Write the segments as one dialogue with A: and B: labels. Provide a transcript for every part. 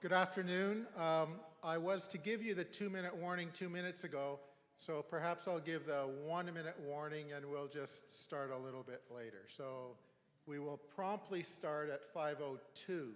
A: Good afternoon. I was to give you the 2-minute warning 2 minutes ago, so perhaps I'll give the 1-minute warning and we'll just start a little bit later. So we will promptly start at 5:02.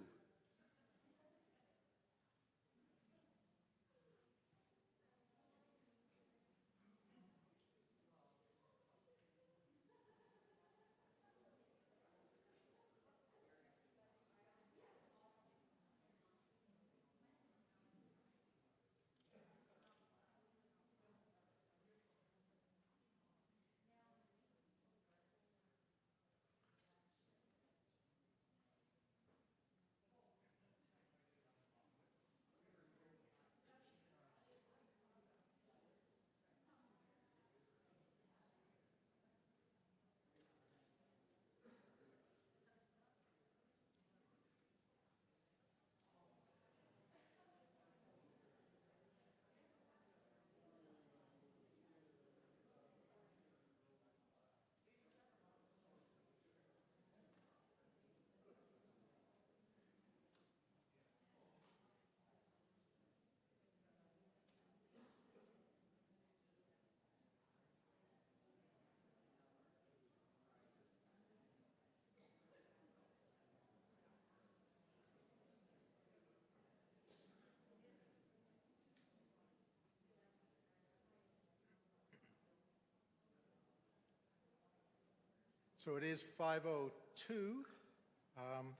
A: So it is 5:02.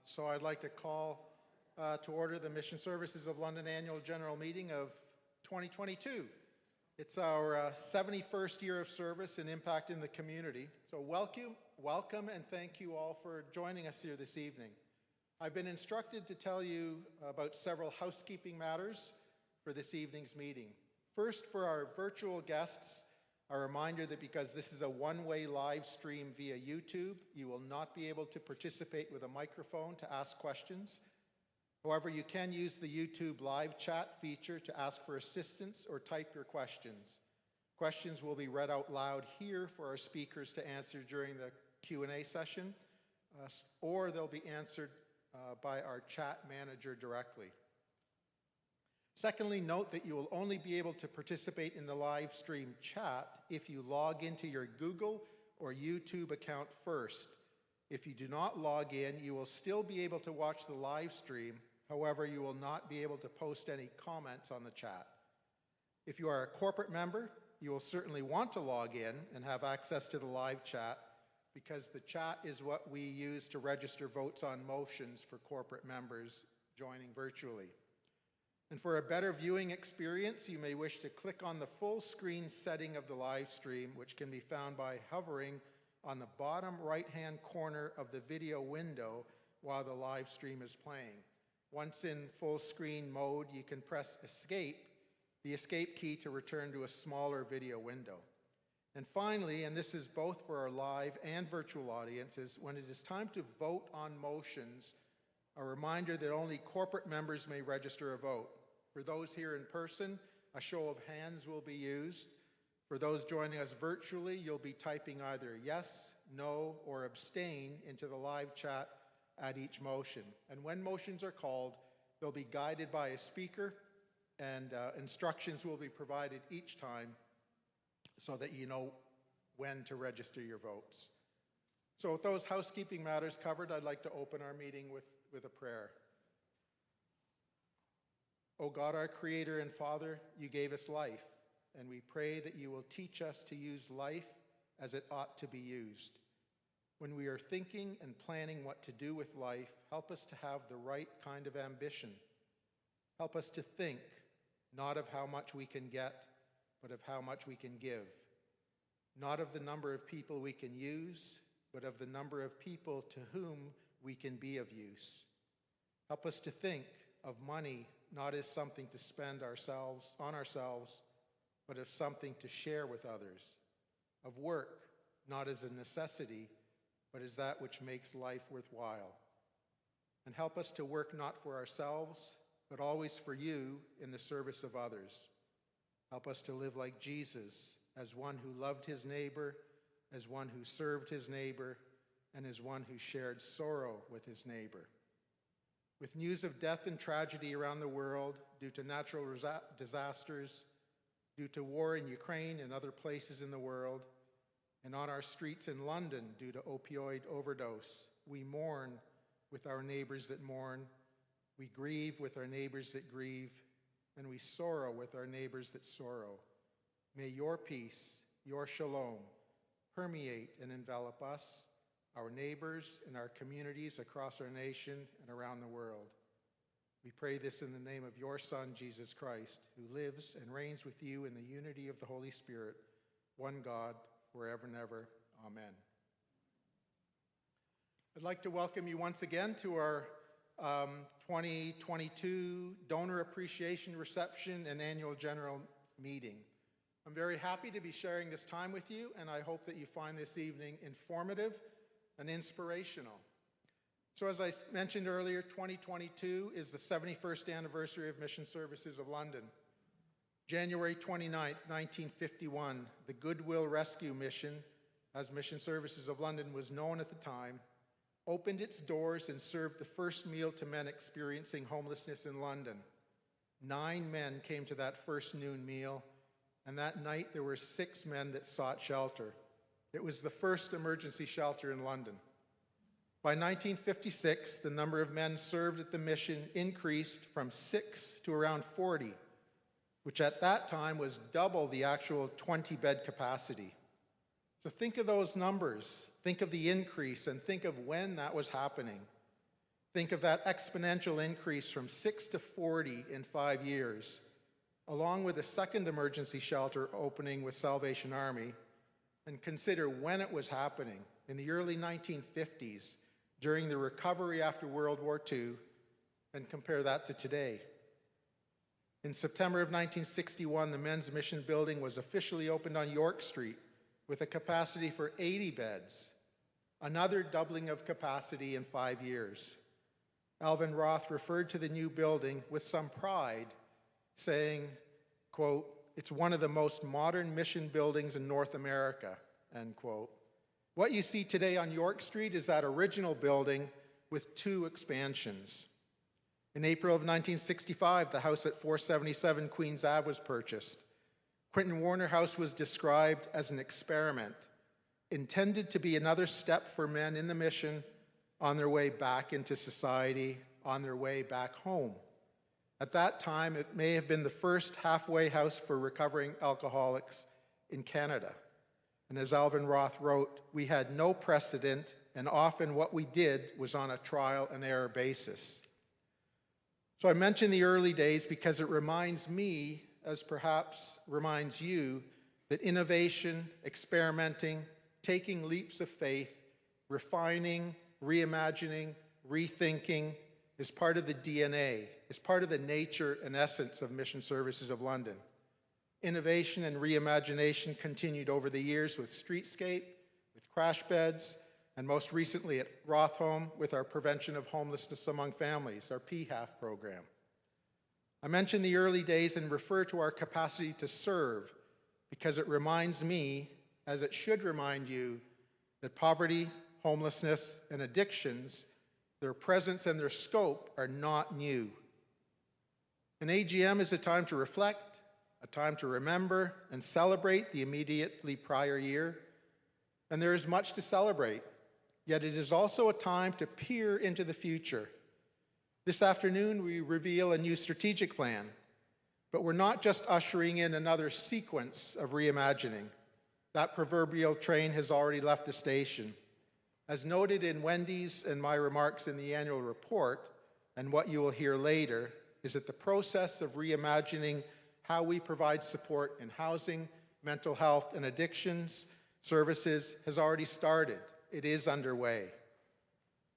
A: So I'd like to call to order the Mission Services of London Annual General Meeting of 2022. It's our 71st year of service and impact in the community. So welcome and thank you all for joining us here this evening. I've been instructed to tell you about several housekeeping matters for this evening's meeting. First, for our virtual guests, a reminder that because this is a one-way live stream via YouTube, you will not be able to participate with a microphone to ask questions. However, you can use the YouTube live chat feature to ask for assistance or type your questions. Questions will be read out loud here for our speakers to answer during the Q&A session, or they'll be answered by our chat manager directly. Secondly, note that you will only be able to participate in the live stream chat if you log into your Google or YouTube account first. If you do not log in, you will still be able to watch the live stream. However, you will not be able to post any comments on the chat. If you are a corporate member, you will certainly want to log in and have access to the live chat because the chat is what we use to register votes on motions for corporate members joining virtually. And for a better viewing experience, you may wish to click on the full screen setting of the live stream, which can be found by hovering on the bottom right-hand corner of the video window while the live stream is playing. Once in full screen mode, you can press escape, the escape key, to return to a smaller video window. And finally, and this is both for our live and virtual audiences, when it is time to vote on motions, a reminder that only corporate members may register a vote. For those here in person, a show of hands will be used. For those joining us virtually, you'll be typing either yes, no, or abstain into the live chat at each motion. And when motions are called, they'll be guided by a speaker, and instructions will be provided each time so that you know when to register your votes. So with those housekeeping matters covered, I'd like to open our meeting with a prayer. O God, our Creator and Father, you gave us life, and we pray that you will teach us to use life as it ought to be used. When we are thinking and planning what to do with life, help us to have the right kind of ambition. Help us to think, not of how much we can get, but of how much we can give. Not of the number of people we can use, but of the number of people to whom we can be of use. Help us to think of money not as something to spend on ourselves, but as something to share with others. Of work not as a necessity, but as that which makes life worthwhile. And help us to work not for ourselves, but always for you in the service of others. Help us to live like Jesus, as one who loved his neighbor, as one who served his neighbor, and as one who shared sorrow with his neighbor. With news of death and tragedy around the world due to natural disasters, due to war in Ukraine and other places in the world, and on our streets in London due to opioid overdose, we mourn with our neighbors that mourn, we grieve with our neighbors that grieve, and we sorrow with our neighbors that sorrow. May your peace, your shalom, permeate and envelop us, our neighbors, and our communities across our nation and around the world. We pray this in the name of your Son, Jesus Christ, who lives and reigns with you in the unity of the Holy Spirit, one God, forever and ever. Amen. I'd like to welcome you once again to our 2022 Donor Appreciation Reception and Annual General Meeting. I'm very happy to be sharing this time with you, and I hope that you find this evening informative and inspirational. So as I mentioned earlier, 2022 is the 71st anniversary of Mission Services of London. January 29th, 1951, the Goodwill Rescue Mission, as Mission Services of London was known at the time, opened its doors and served the first meal to men experiencing homelessness in London. 9 men came to that first noon meal, and that night there were 6 men that sought shelter. It was the first emergency shelter in London. By 1956, the number of men served at the mission increased from 6 to around 40, which at that time was double the actual 20-bed capacity. So think of those numbers, think of the increase, and think of when that was happening. Think of that exponential increase from 6 to 40 in 5 years, along with a second emergency shelter opening with Salvation Army, and consider when it was happening, in the early 1950s, during the recovery after World War II, and compare that to today. In September of 1961, the men's mission building was officially opened on York Street with a capacity for 80 beds, another doubling of capacity in 5 years. Alvin Roth referred to the new building with some pride, saying, quote, "It's one of the most modern mission buildings in North America," end quote. What you see today on York Street is that original building with 2 expansions. In April of 1965, the house at 477 Queens Ave was purchased. Quinton Warner House was described as an experiment, intended to be another step for men in the mission on their way back into society, on their way back home. At that time, it may have been the first halfway house for recovering alcoholics in Canada. And as Alvin Roth wrote, "We had no precedent, and often what we did was on a trial and error basis." So I mention the early days because it reminds me, as perhaps reminds you, that innovation, experimenting, taking leaps of faith, refining, reimagining, rethinking is part of the DNA, is part of the nature and essence of Mission Services of London. Innovation and reimagination continued over the years with Streetscape, with Crash Beds, and most recently at Roth Home with our Prevention of Homelessness Among Families, our PHAF program. I mention the early days and refer to our capacity to serve because it reminds me, as it should remind you, that poverty, homelessness, and addictions, their presence and their scope are not new. An AGM is a time to reflect, a time to remember and celebrate the immediately prior year, and there is much to celebrate, yet it is also a time to peer into the future. This afternoon, we reveal a new strategic plan, but we're not just ushering in another sequence of reimagining. That proverbial train has already left the station. As noted in Wendy's and my remarks in the annual report, and what you will hear later, is that the process of reimagining how we provide support in housing, mental health, and addictions services has already started. It is underway.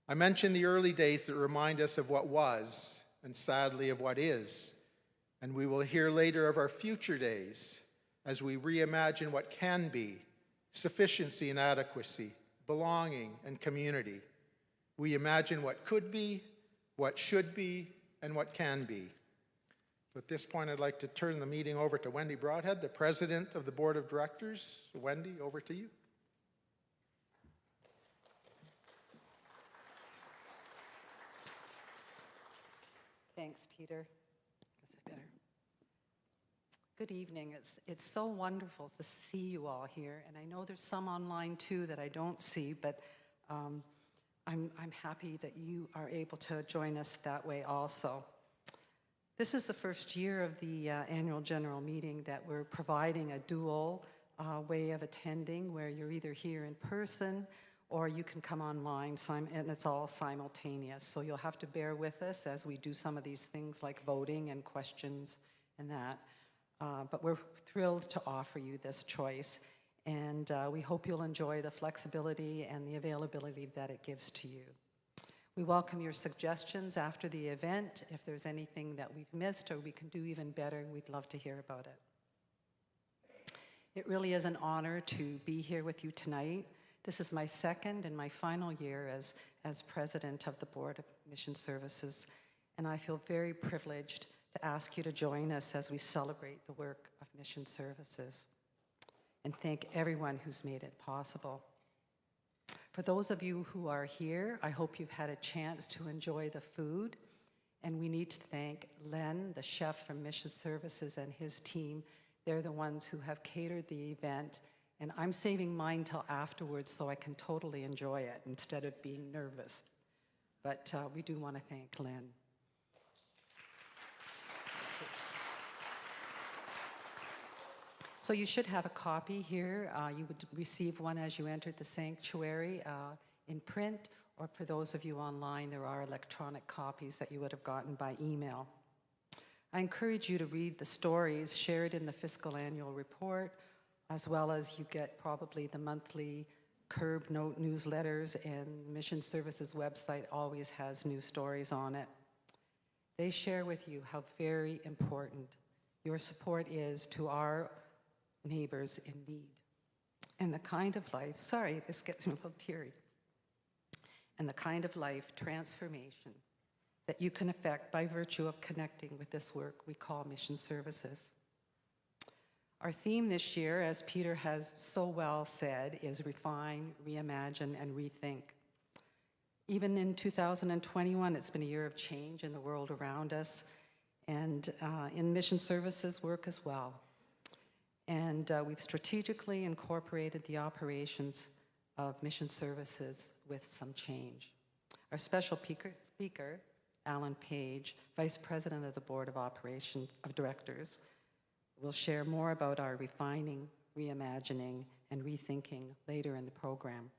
A: I mentioned the early days that remind us of what was, and sadly of what is. And we will hear later of our future days as we reimagine what can be, sufficiency and adequacy, belonging and community. We imagine what could be, what should be, and what can be. So at this point, I'd like to turn the meeting over to Wendy Broadhead, the President of the Board of Directors. Wendy, over to you.
B: Thanks, Peter. Guess I better. Good evening. It's so wonderful to see you all here, and I know there's some online too that I don't see, but I'm happy that you are able to join us that way also. This is the first year of the annual general meeting that we're providing a dual way of attending, where you're either here in person or you can come online, and it's all simultaneous. So you'll have to bear with us as we do some of these things like voting and questions and that. But we're thrilled to offer you this choice, and we hope you'll enjoy the flexibility and the availability that it gives to you. We welcome your suggestions after the event. If there's anything that we've missed or we can do even better, we'd love to hear about it. It really is an honor to be here with you tonight. This is my second and my final year as president of the Board of Mission Services, and I feel very privileged to ask you to join us as we celebrate the work of Mission Services, and thank everyone who's made it possible. For those of you who are here, I hope you've had a chance to enjoy the food, and we need to thank Len, the chef from Mission Services, and his team. They're the ones who have catered the event, and I'm saving mine till afterwards so I can totally enjoy it instead of being nervous. But we do want to thank Len. So you should have a copy here. You would receive one as you entered the sanctuary in print, or for those of you online, there are electronic copies that you would have gotten by email. I encourage you to read the stories shared in the fiscal annual report, as well as you get probably the monthly Curb Note newsletters, and Mission Services website always has new stories on it. They share with you how very important your support is to our neighbors in need, and the kind of life, sorry, this gets me a little teary, and the kind of life transformation that you can affect by virtue of connecting with this work we call Mission Services. Our theme this year, as Peter has so well said, is refine, reimagine, and rethink. Even in 2021, it's been a year of change in the world around us, and in Mission Services work as well. And we've strategically incorporated the operations of Mission Services with some change. Our special speaker, Alan Page, Vice President of the Board of Operations of Directors, will share more about our refining, reimagining, and rethinking later in the program.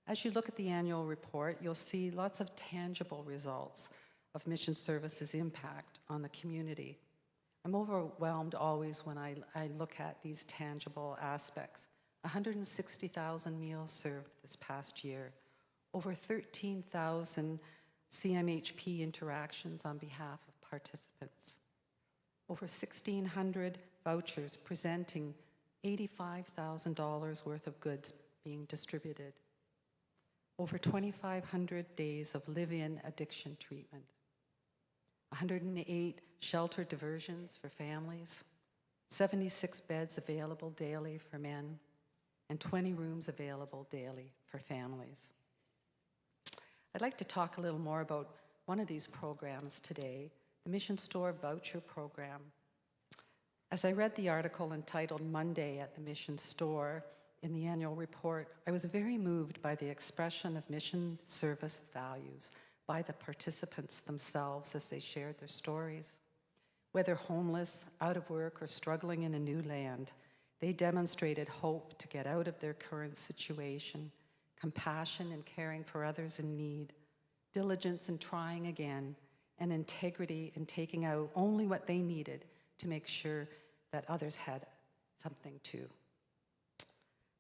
B: As you look at the annual report, you'll see lots of tangible results of Mission Services' impact on the community. I'm overwhelmed always when I look at these tangible aspects. 160,000 meals served this past year, over 13,000 CMHP interactions on behalf of participants, over 1,600 vouchers presenting $85,000 worth of goods being distributed, over 2,500 days of live-in addiction treatment, 108 shelter diversions for families, 76 beds available daily for men, and 20 rooms available daily for families. I'd like to talk a little more about one of these programs today, the Mission Store Voucher Program. As I read the article entitled Monday at the Mission Store in the annual report, I was very moved by the expression of mission service values by the participants themselves as they shared their stories. Whether homeless, out of work, or struggling in a new land, they demonstrated hope to get out of their current situation, compassion in caring for others in need, diligence in trying again, and integrity in taking out only what they needed to make sure that others had something too.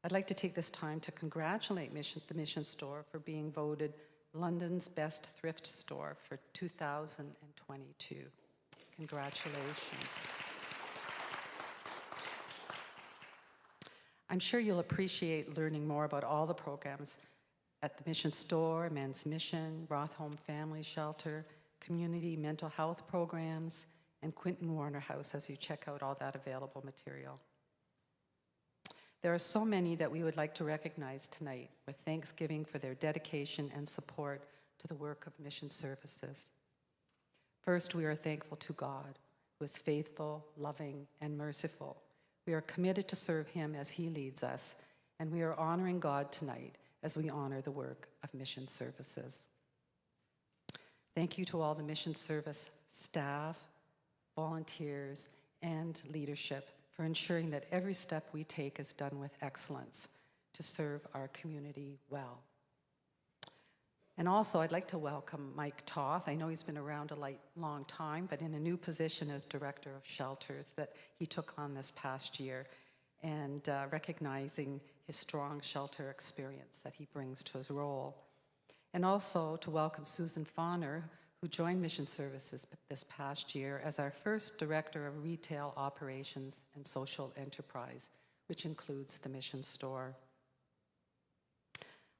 B: I'd like to take this time to congratulate the Mission Store for being voted London's best thrift store for 2022. Congratulations. I'm sure you'll appreciate learning more about all the programs at the Mission Store, Men's Mission, Rothholm Family Shelter, community mental health programs, and Quinton Warner House as you check out all that available material. There are so many that we would like to recognize tonight with thanksgiving for their dedication and support to the work of Mission Services. First, we are thankful to God, who is faithful, loving, and merciful. We are committed to serve him as he leads us, and we are honoring God tonight as we honor the work of mission services. Thank you to all the mission service staff, volunteers, and leadership for ensuring that every step we take is done with excellence to serve our community well. And also, I'd like to welcome Mike Toth. I know he's been around a long time, but in a new position as Director of Shelters that he took on this past year, and recognizing his strong shelter experience that he brings to his role. And also to welcome Susan Fauner, who joined Mission Services this past year as our first Director of Retail Operations and Social Enterprise, which includes the Mission Store.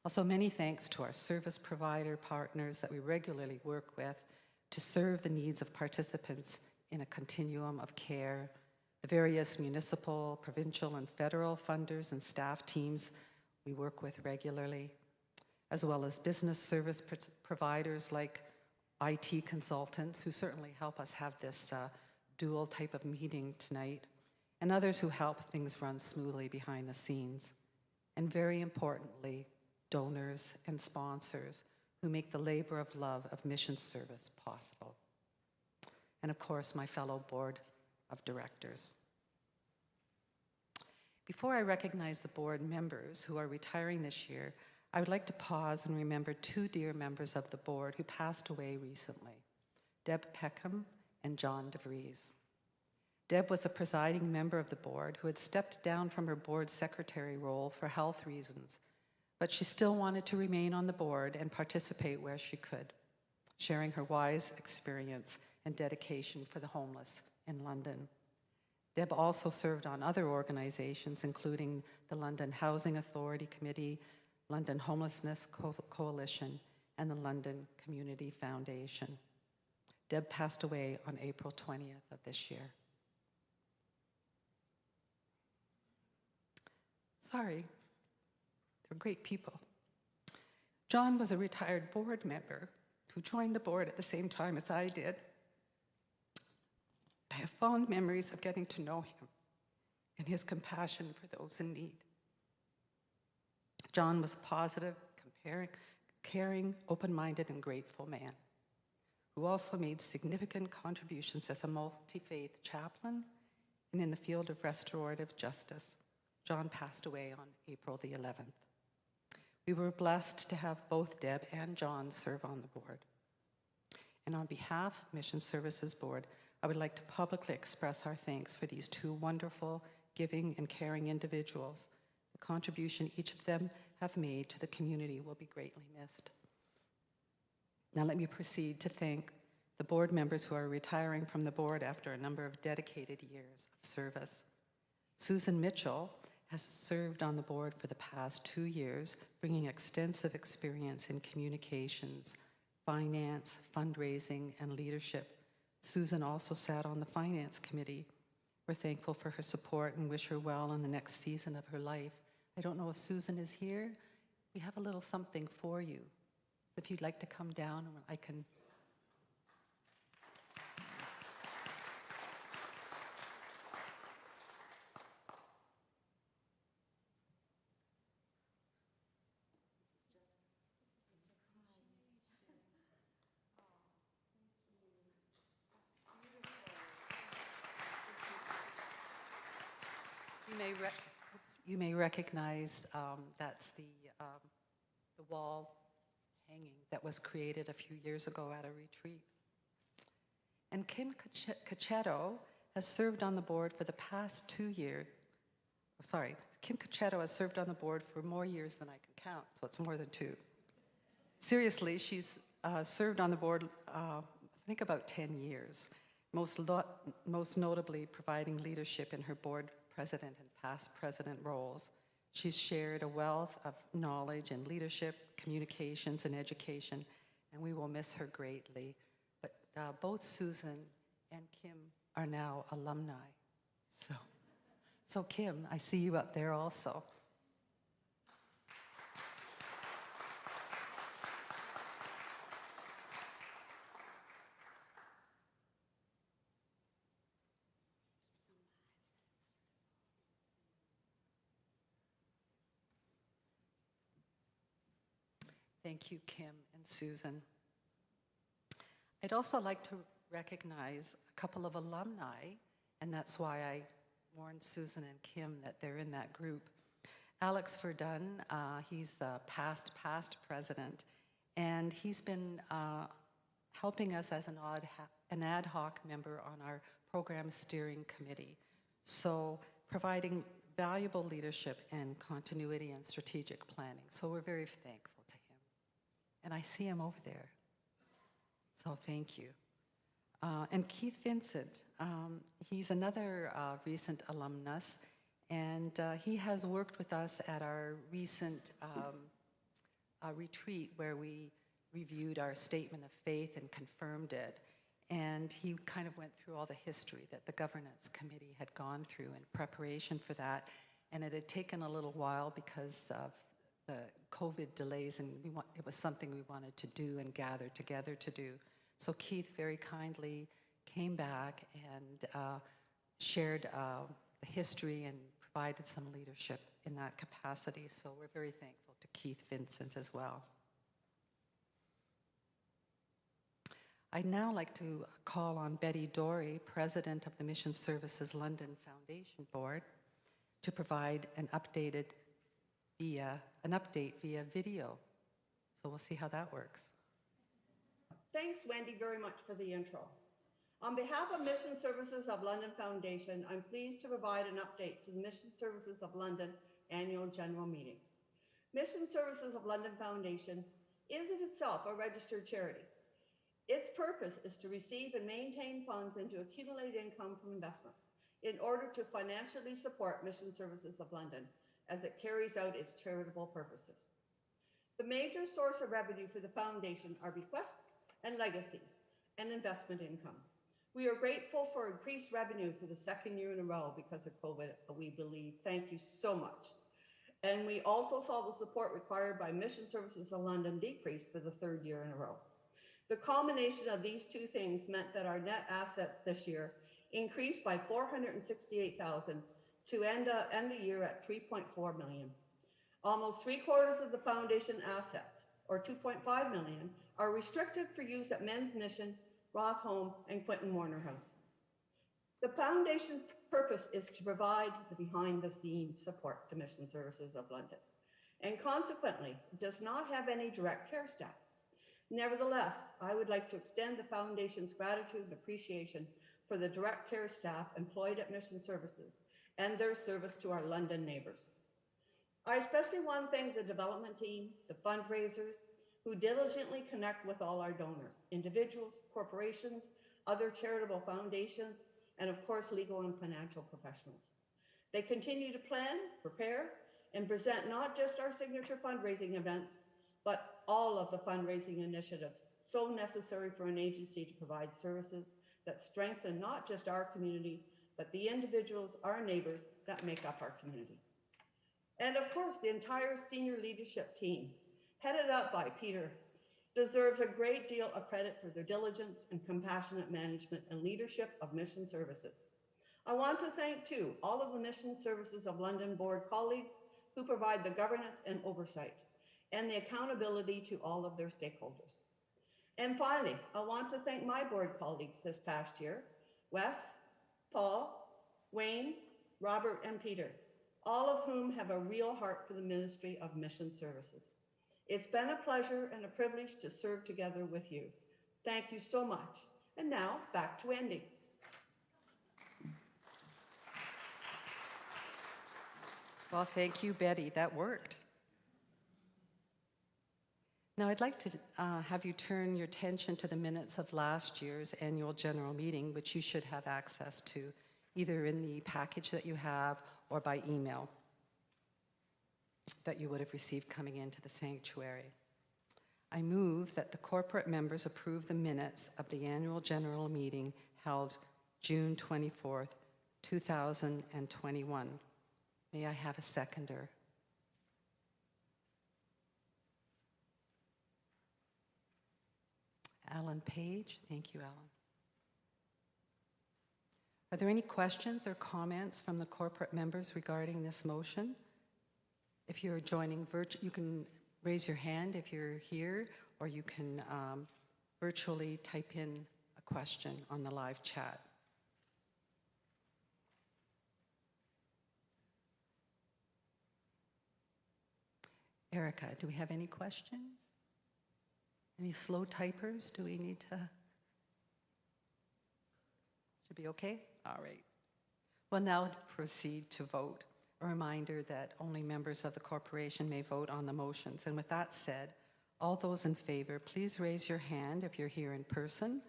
B: Also, many thanks to our service provider partners that we regularly work with to serve the needs of participants in a continuum of care, the various municipal, provincial, and federal funders and staff teams we work with regularly, as well as business service providers like IT consultants who certainly help us have this dual type of meeting tonight, and others who help things run smoothly behind the scenes. And very importantly, donors and sponsors who make the labor of love of mission service possible. And of course, my fellow board of directors. Before I recognize the board members who are retiring this year, I would like to pause and remember two dear members of the board who passed away recently, Deb Peckham and John DeVries. Deb was a presiding member of the board who had stepped down from her board secretary role for health reasons, but she still wanted to remain on the board and participate where she could, sharing her wise experience and dedication for the homeless in London. Deb also served on other organizations, including the London Housing Authority Committee, London Homelessness Coalition, and the London Community Foundation. Deb passed away on April 20th of this year. Sorry. They're great people. John was a retired board member who joined the board at the same time as I did. I have fond memories of getting to know him and his compassion for those in need. John was a positive, caring, open-minded, and grateful man who also made significant contributions as a multi-faith chaplain and in the field of restorative justice. John passed away on April the 11th. We were blessed to have both Deb and John serve on the board. And on behalf of Mission Services Board, I would like to publicly express our thanks for these two wonderful, giving, and caring individuals. The contribution each of them have made to the community will be greatly missed. Now let me proceed to thank the board members who are retiring from the board after a number of dedicated years of service. Susan Mitchell has served on the board for the past 2 years, bringing extensive experience in communications, finance, fundraising, and leadership. Susan also sat on the Finance Committee. We're thankful for her support and wish her well in the next season of her life. I don't know if Susan is here. We have a little something for you. If you'd like to come down, I can. You may recognize that's the wall hanging that was created a few years ago at a retreat. And Kim Cacchetto has served on the board for the past 2 years. Kim Cacchetto has served on the board for more years than I can count, so it's more than 2. Seriously, she's served on the board, I think about 10 years, most notably providing leadership in her board president and past president roles. She's shared a wealth of knowledge in leadership, communications, and education, and we will miss her greatly. But both Susan and Kim are now alumni. So Kim, I see you up there also. Thank you, Kim and Susan. I'd also like to recognize a couple of alumni, and that's why I warned Susan and Kim that they're in that group. Alex Verdun, he's a past president, and he's been helping us as an ad hoc member on our program steering committee. So providing valuable leadership and continuity and strategic planning. So we're very thankful to him. And I see him over there. So thank you. And Keith Vincent, he's another recent alumnus, and he has worked with us at our recent retreat where we reviewed our statement of faith and confirmed it. And he kind of went through all the history that the governance committee had gone through in preparation for that. And it had taken a little while because of the COVID delays, and it was something we wanted to do and gather together to do. So Keith very kindly came back and shared the history and provided some leadership in that capacity. So we're very thankful to Keith Vincent as well. I'd now like to call on Betty Dorey, President of the Mission Services London Foundation Board, to provide an update via video. So we'll see how that works.
C: Thanks, Wendy, very much for the intro. On behalf of Mission Services of London Foundation, I'm pleased to provide an update to the Mission Services of London Annual General Meeting. Mission Services of London Foundation is in itself a registered charity. Its purpose is to receive and maintain funds and to accumulate income from investments in order to financially support Mission Services of London as it carries out its charitable purposes. The major source of revenue for the foundation are bequests and legacies and investment income. We are grateful for increased revenue for the second year in a row because of COVID, we believe. Thank you so much. And we also saw the support required by Mission Services of London decrease for the third year in a row. The combination of these two things meant that our net assets this year increased by $468,000 to end the year at $3.4 million. Almost 3/4 of the foundation assets, or $2.5 million, are restricted for use at Men's Mission, Roth Home, and Quentin Warner House. The foundation's purpose is to provide the behind-the-scenes support to Mission Services of London, and consequently does not have any direct care staff. Nevertheless, I would like to extend the foundation's gratitude and appreciation for the direct care staff employed at Mission Services and their service to our London neighbours. I especially want to thank the development team, the fundraisers, who diligently connect with all our donors, individuals, corporations, other charitable foundations, and of course, legal and financial professionals. They continue to plan, prepare, and present not just our signature fundraising events, but all of the fundraising initiatives so necessary for an agency to provide services that strengthen not just our community, but the individuals, our neighbours, that make up our community. And of course, the entire senior leadership team, headed up by Peter, deserves a great deal of credit for their diligence and compassionate management and leadership of Mission Services. I want to thank, too, all of the Mission Services of London board colleagues who provide the governance and oversight and the accountability to all of their stakeholders. And finally, I want to thank my board colleagues this past year, Wes, Paul, Wayne, Robert, and Peter, all of whom have a real heart for the Ministry of Mission Services. It's been a pleasure and a privilege to serve together with you. Thank you so much. And now, back to Wendy.
B: Well, thank you, Betty. That worked. Now, I'd like to have you turn your attention to the minutes of last year's annual general meeting, which you should have access to, either in the package that you have or by email that you would have received coming into the sanctuary. I move that the corporate members approve the minutes of the annual general meeting held June 24th, 2021. May I have a seconder? Alan Page. Thank you, Alan. Are there any questions or comments from the corporate members regarding this motion? If you're joining you can raise your hand if you're here, or you can virtually type in a question on the live chat. Erica, do we have any questions? Any slow typers? Do we need to? Should be okay? All right. We'll now proceed to vote. A reminder that only members of the corporation may vote on the motions. And with that said, all those in favor, please raise your hand if you're here in person,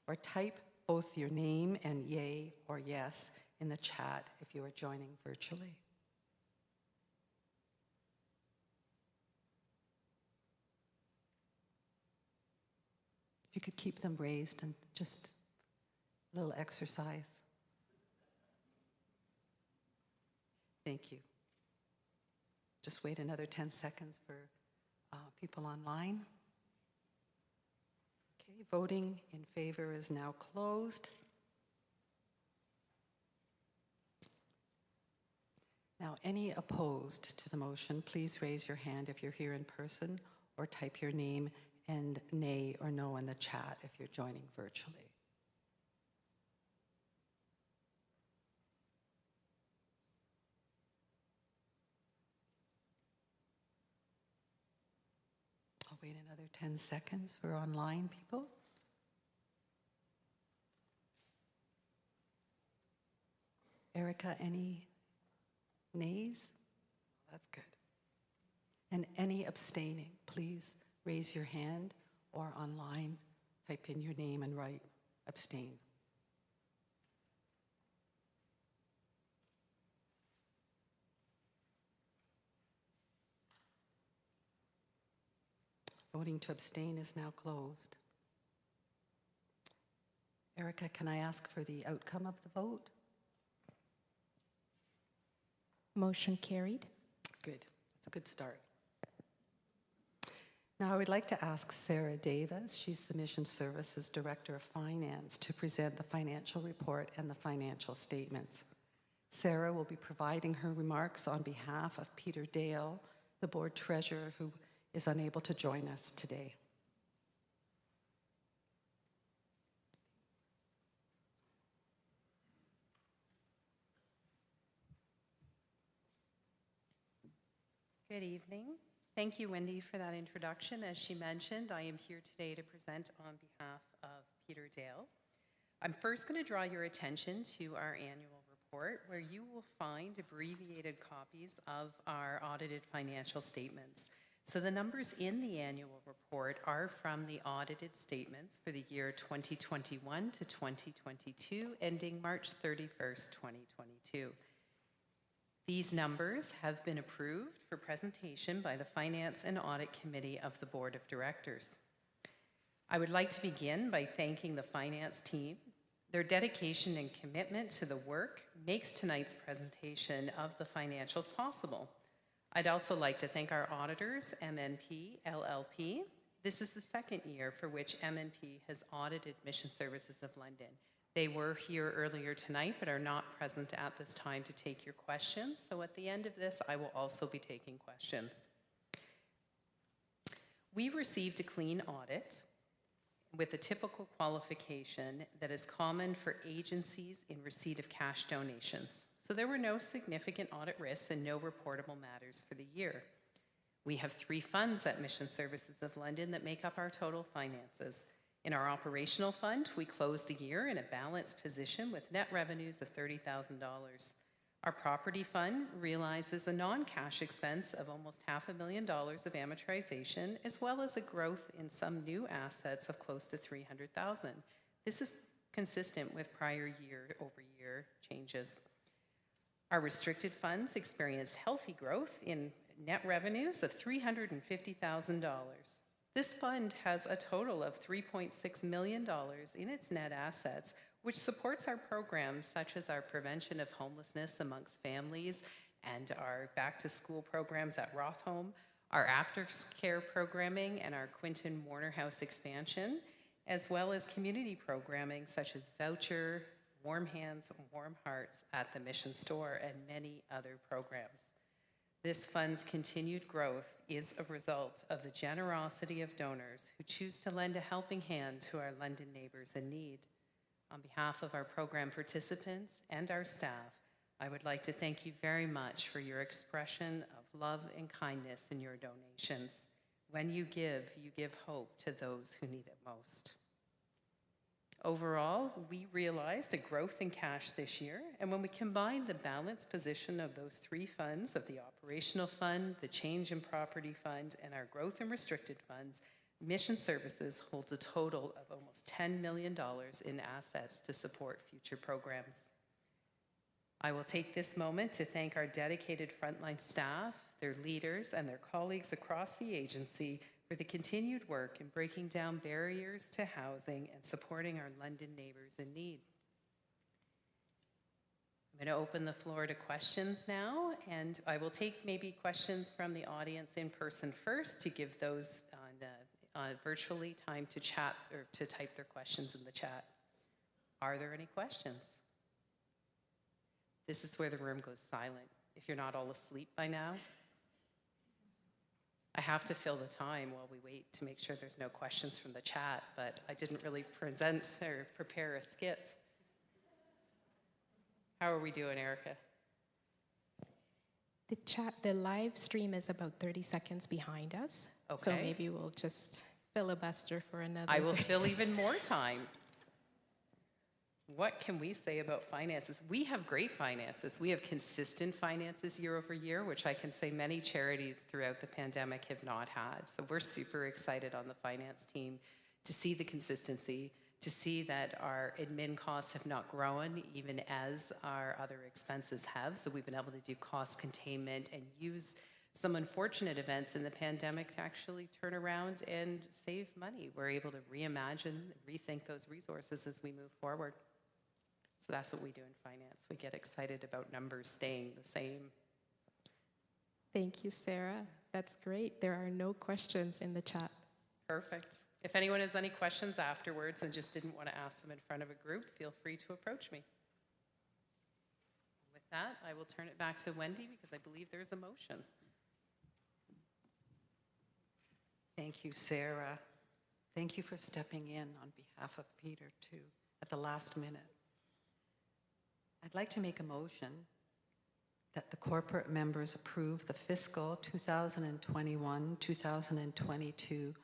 B: or type both your name and yay or yes in the chat if you are joining virtually. If you could keep them raised and just a little exercise. Thank you. Just wait another 10 seconds for people online. Okay, voting in favor is now closed. Now, any opposed to the motion, please raise your hand if you're here in person, or type your name and nay or no in the chat if you're joining virtually. I'll wait another 10 seconds for online people. Erica, any nays? That's good. And any abstaining, please raise your hand, or online, type in your name and write abstain. Voting to abstain is now closed. Erica, can I ask for the outcome of the vote?
D: Motion carried.
B: Good. That's a good start. Now, I would like to ask Sarah Davis, she's the Mission Services Director of Finance, to present the financial report and the financial statements. Sarah will be providing her remarks on behalf of Peter Dale, the Board Treasurer, who is unable to join us today.
E: Good evening. Thank you, Wendy, for that introduction. As she mentioned, I am here today to present on behalf of Peter Dale. I'm first going to draw your attention to our annual report, where you will find abbreviated copies of our audited financial statements. So the numbers in the annual report are from the audited statements for the year 2021 to 2022, ending March 31st, 2022. These numbers have been approved for presentation by the Finance and Audit Committee of the Board of Directors. I would like to begin by thanking the finance team. Their dedication and commitment to the work makes tonight's presentation of the financials possible. I'd also like to thank our auditors, MNP LLP. This is the second year for which MNP has audited Mission Services of London. They were here earlier tonight, but are not present at this time to take your questions. So at the end of this, I will also be taking questions. We received a clean audit with a typical qualification that is common for agencies in receipt of cash donations. So there were no significant audit risks and no reportable matters for the year. We have 3 funds at Mission Services of London that make up our total finances. In our operational fund, we closed the year in a balanced position with net revenues of $30,000. Our property fund realizes a non-cash expense of almost $500,000 of amortization, as well as a growth in some new assets of close to $300,000. This is consistent with prior year-over-year changes. Our restricted funds experienced healthy growth in net revenues of $350,000. This fund has a total of $3.6 million in its net assets, which supports our programs such as our prevention of homelessness amongst families and our back-to-school programs at Rothhome, our aftercare programming and our Quinton Warner House expansion, as well as community programming such as Voucher, Warm Hands, Warm Hearts at the Mission Store, and many other programs. This fund's continued growth is a result of the generosity of donors who choose to lend a helping hand to our London neighbours in need. On behalf of our program participants and our staff, I would like to thank you very much for your expression of love and kindness in your donations. When you give hope to those who need it most. Overall, we realized a growth in cash this year, and when we combine the balanced position of those three funds, of the operational fund, the change in property fund, and our growth and restricted funds, Mission Services holds a total of almost $10 million in assets to support future programs. I will take this moment to thank our dedicated frontline staff, their leaders, and their colleagues across the agency for the continued work in breaking down barriers to housing and supporting our London neighbours in need. I'm going to open the floor to questions now, and I will take maybe questions from the audience in person first to give those on virtually time to chat or to type their questions in the chat. Are there any questions? This is where the room goes silent. If you're not all asleep by now, I have to fill the time while we wait to make sure there's no questions from the chat, but I didn't really present or prepare a skit. How are we doing, Erica?
D: The live stream is about 30 seconds behind us.
E: Okay.
D: So maybe we'll just filibuster for another
E: I will
D: 30
E: fill
D: seconds.
E: even more time. What can we say about finances? We have great finances. We have consistent finances year over year, which I can say many charities throughout the pandemic have not had. So we're super excited on the finance team to see the consistency, to see that our admin costs have not grown even as our other expenses have. So we've been able to do cost containment and use some unfortunate events in the pandemic to actually turn around and save money. We're able to reimagine, rethink those resources as we move forward. So that's what we do in finance. We get excited about numbers staying the same.
D: Thank you, Sarah. That's great. There are no questions in the chat.
E: Perfect. If anyone has any questions afterwards and just didn't want to ask them in front of a group, feel free to approach me. With that, I will turn it back to Wendy because I believe there's a motion.
B: Thank you, Sarah. Thank you for stepping in on behalf of Peter, too, at the last minute. I'd like to make a motion that the corporate members approve the fiscal 2021-2022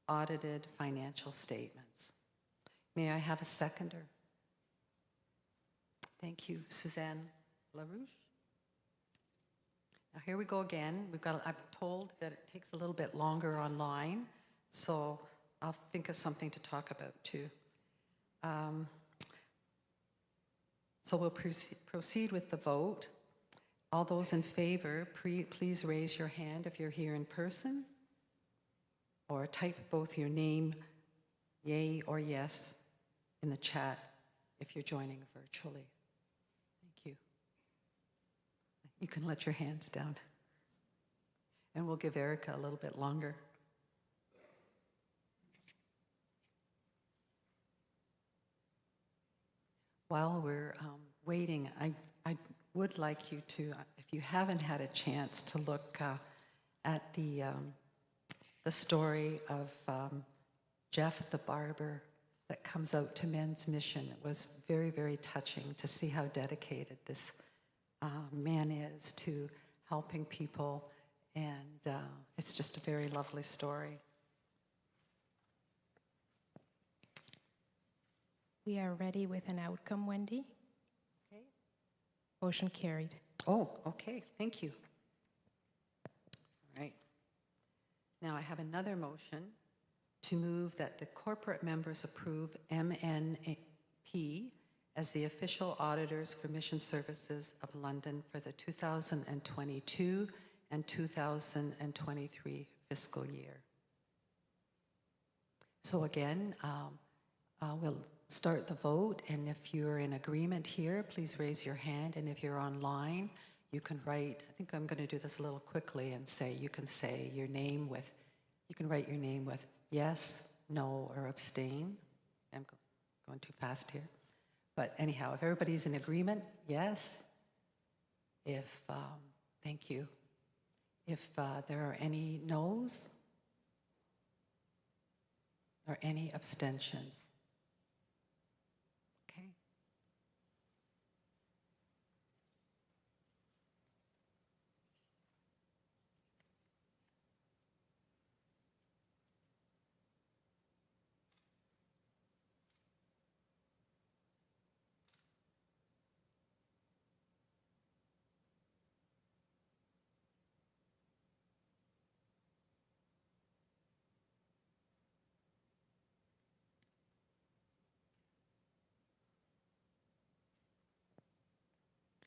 B: audited financial statements. May I have a seconder? Thank you, Suzanne LaRouche. Now here we go again. I'm told that it takes a little bit longer online, so I'll think of something to talk about too. So we'll proceed with the vote. All those in favor, please raise your hand if you're here in person, or type both your name, yay or yes, in the chat if you're joining virtually. Thank you. You can let your hands down. And we'll give Erica a little bit longer. While we're waiting, I would like you to, if you haven't had a chance to look at the story of Jeff the barber that comes out to Men's Mission. It was very, very touching to see how dedicated this man is to helping people, and it's just a very lovely story.
D: We are ready with an outcome, Wendy.
B: Okay.
D: Motion carried.
B: Oh, okay, thank you. All right. Now I have another motion to move that the corporate members approve MNP as the official auditors for Mission Services of London for the 2022 and 2023 fiscal year. So again, we'll start the vote, and if you're in agreement here, please raise your hand, and if you're online, you can write, I think I'm going to do this a little quickly and say, you can say your name with, you can write your name with yes, no, or abstain. I'm going too fast here. But anyhow, if everybody's in agreement, yes. If, thank you. if there are any noes or any abstentions. Okay.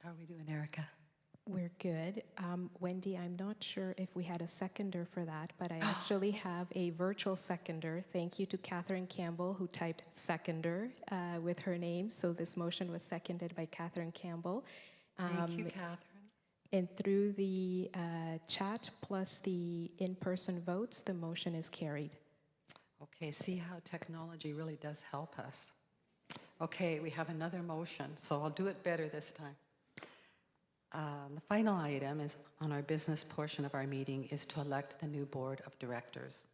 B: How are we doing, Erica?
D: We're good. Wendy, I'm not sure if we had a seconder for that, but I actually have a virtual seconder. Thank you to Catherine Campbell, who typed seconder with her name. So this motion was seconded by Catherine Campbell.
B: Thank you, Catherine.
D: And through the chat plus the in-person votes, the motion is carried.
B: Okay, see how technology really does help us. Okay, we have another motion, so I'll do it better this time. The final item is on our business portion of our meeting is to elect the new board of directors.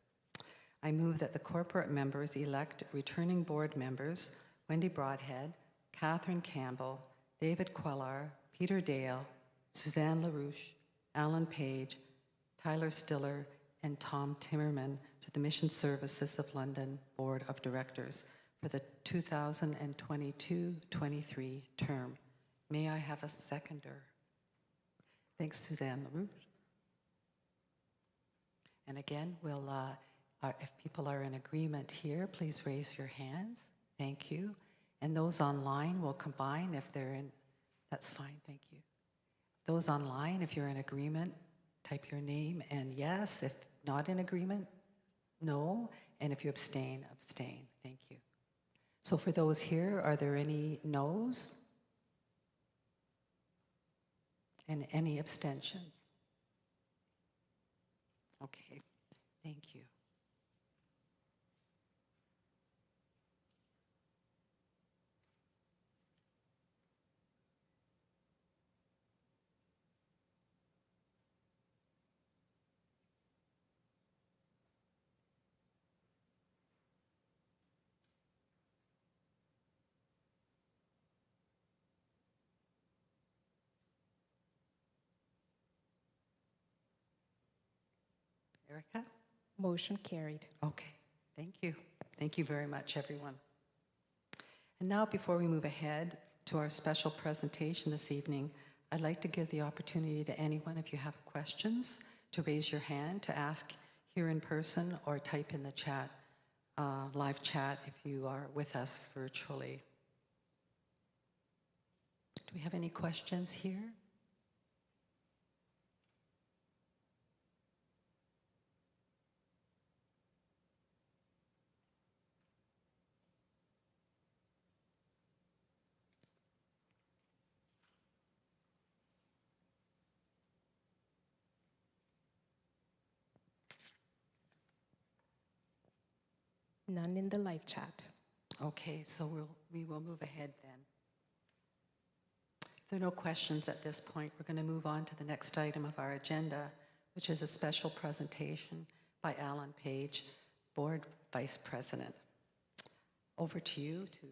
B: I move that the corporate members elect returning board members Wendy Broadhead, Catherine Campbell, David Quellar, Peter Dale, Suzanne LaRouche, Alan Page, Tyler Stiller, and Tom Timmerman to the Mission Services of London Board of Directors for the 2022-23 term. May I have a seconder? Thanks, Suzanne LaRouche. And again, we'll, if people are in agreement here, please raise your hands. Thank you. And those online will combine if they're in, that's fine, thank you. Those online, if you're in agreement, type your name and yes. If not in agreement, no. And if you abstain, abstain. Thank you. So for those here, are there any no's? And any abstentions? Okay, thank you. Erica?
D: Motion carried.
B: Okay, thank you. Thank you very much, everyone. And now, before we move ahead to our special presentation this evening, I'd like to give the opportunity to anyone, if you have questions, to raise your hand, to ask here in person, or type in the chat, live chat, if you are with us virtually. Do we have any questions here?
D: None in the live chat.
B: Okay, so we will move ahead then. If there are no questions at this point, we're going to move on to the next item of our agenda, which is a special presentation by Alan Page, Board Vice President. Over to you to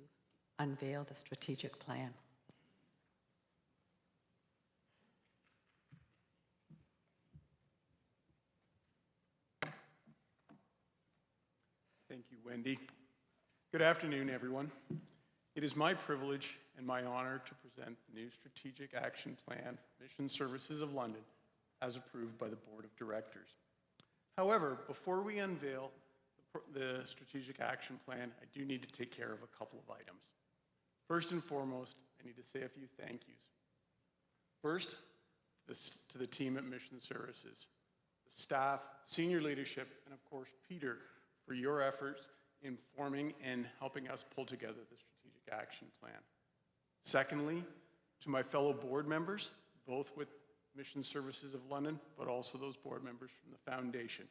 B: unveil the strategic plan.
F: Thank you, Wendy. Good afternoon, everyone. It is my privilege and my honor to present the new Strategic Action Plan for Mission Services of London as approved by the Board of Directors. However, before we unveil the Strategic Action Plan, I do need to take care of a couple of items. First and foremost, I need to say a few thank yous. First, to the team at Mission Services, the staff, senior leadership, and of course, Peter, for your efforts in forming and helping us pull together the Strategic Action Plan. Secondly, to my fellow board members, both with Mission Services of London, but also those board members from the Foundation,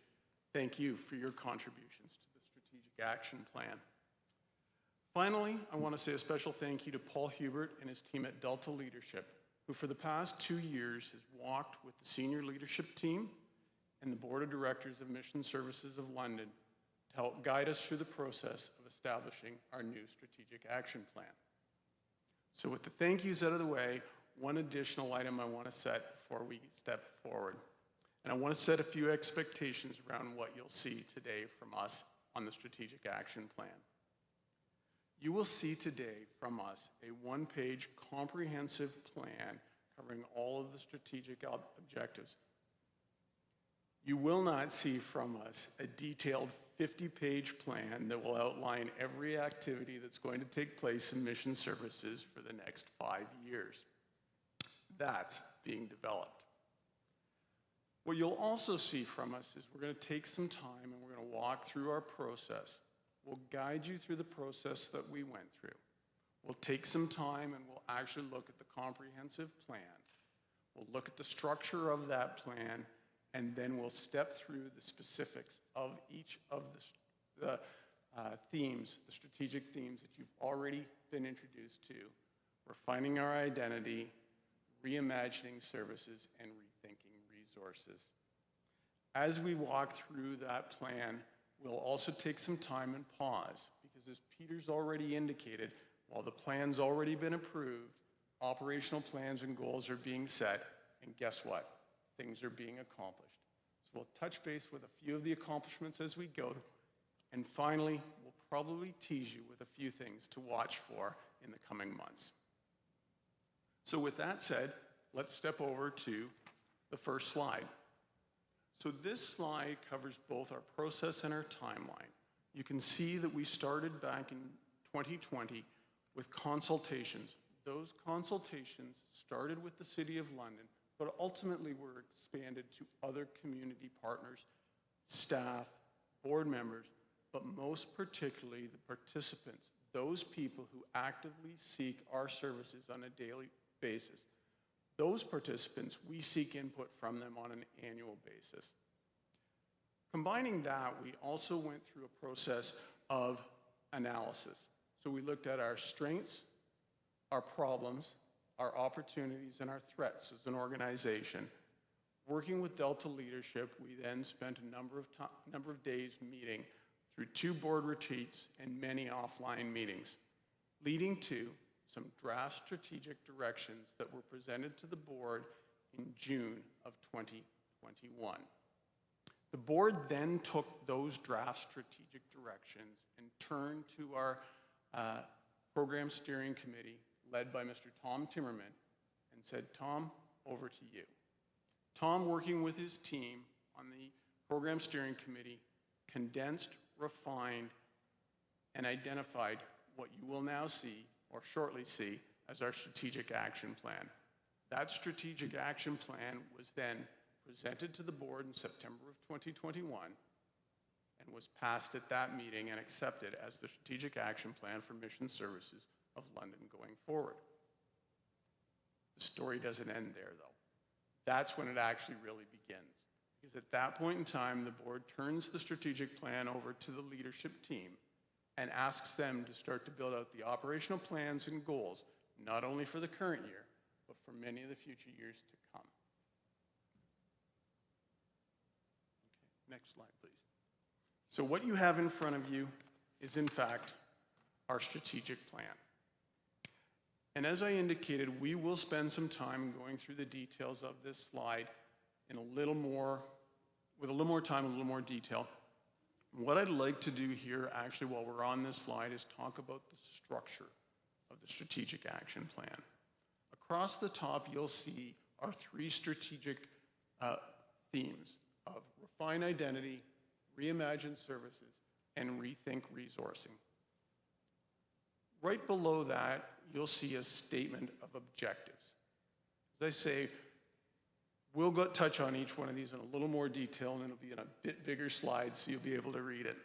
F: thank you for your contributions to the Strategic Action Plan. Finally, I want to say a special thank you to Paul Hubert and his team at Delta Leadership, who for the past 2 years has walked with the senior leadership team and the Board of Directors of Mission Services of London to help guide us through the process of establishing our new strategic action plan. So with the thank yous out of the way, one additional item I want to set before we step forward. And I want to set a few expectations around what you'll see today from us on the strategic action plan. You will see today from us a one-page comprehensive plan covering all of the strategic objectives. You will not see from us a detailed 50-page plan that will outline every activity that's going to take place in mission services for the next 5 years. That's being developed. What you'll also see from us is we're going to take some time and we're going to walk through our process. We'll guide you through the process that we went through. We'll take some time and we'll actually look at the comprehensive plan. We'll look at the structure of that plan, and then we'll step through the specifics of each of the themes, the strategic themes that you've already been introduced to. Refining our identity, reimagining services, and rethinking resources. As we walk through that plan, we'll also take some time and pause, because as Peter's already indicated, while the plan's already been approved, operational plans and goals are being set, and guess what? Things are being accomplished. So we'll touch base with a few of the accomplishments as we go, and finally, we'll probably tease you with a few things to watch for in the coming months. So with that said, let's step over to the first slide. So this slide covers both our process and our timeline. You can see that we started back in 2020 with consultations. Those consultations started with the City of London, but ultimately were expanded to other community partners, staff, board members, but most particularly the participants, those people who actively seek our services on a daily basis. Those participants, we seek input from them on an annual basis. Combining that, we also went through a process of analysis. So we looked at our strengths, our problems, our opportunities, and our threats as an organization. Working with Delta leadership, we then spent a number of days meeting through 2 board retreats and many offline meetings, leading to some draft strategic directions that were presented to the board in June of 2021. The board then took those draft strategic directions and turned to our program steering committee, led by Mr. Tom Timmerman, and said, Tom, over to you. Tom, working with his team on the program steering committee, condensed, refined, and identified what you will now see, or shortly see, as our strategic action plan. That strategic action plan was then presented to the board in September of 2021 and was passed at that meeting and accepted as the strategic action plan for Mission Services of London going forward. The story doesn't end there, though. That's when it actually really begins. Because at that point in time, the board turns the strategic plan over to the leadership team and asks them to start to build out the operational plans and goals, not only for the current year, but for many of the future years to come. Okay, next slide, please. So what you have in front of you is, in fact, our strategic plan. And as I indicated, we will spend some time going through the details of this slide in with a little more time, a little more detail. What I'd like to do here, actually, while we're on this slide, is talk about the structure of the strategic action plan. Across the top, you'll see our 3 strategic themes of refine identity, reimagine services, and rethink resourcing. Right below that, you'll see a statement of objectives. As I say, we'll touch on each one of these in a little more detail, and it'll be in a bit bigger slide, so you'll be able to read it.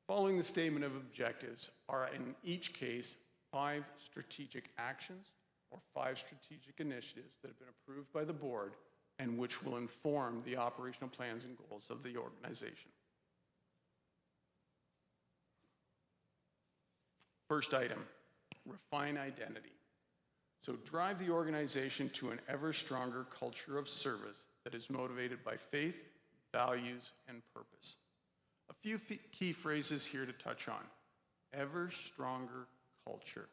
F: Following the statement of objectives are, in each case, 5 strategic actions or 5 strategic initiatives that have been approved by the board and which will inform the operational plans and goals of the organization. First item, refine identity. So drive the organization to an ever stronger culture of service that is motivated by faith, values, and purpose. A few key phrases here to touch on. Ever stronger culture.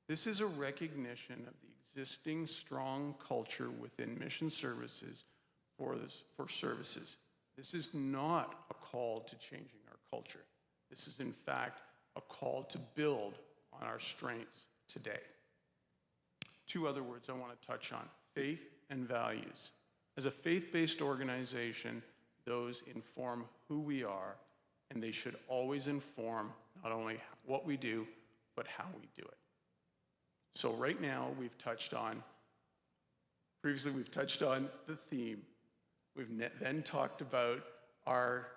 F: This is a recognition of the existing strong culture within mission services for services. This is not a call to changing our culture. This is, in fact, a call to build on our strengths today. Two other words I want to touch on, faith and values. As a faith-based organization, those inform who we are, and they should always inform not only what we do, but how we do it. So right now, previously we've touched on the theme. We've then talked about our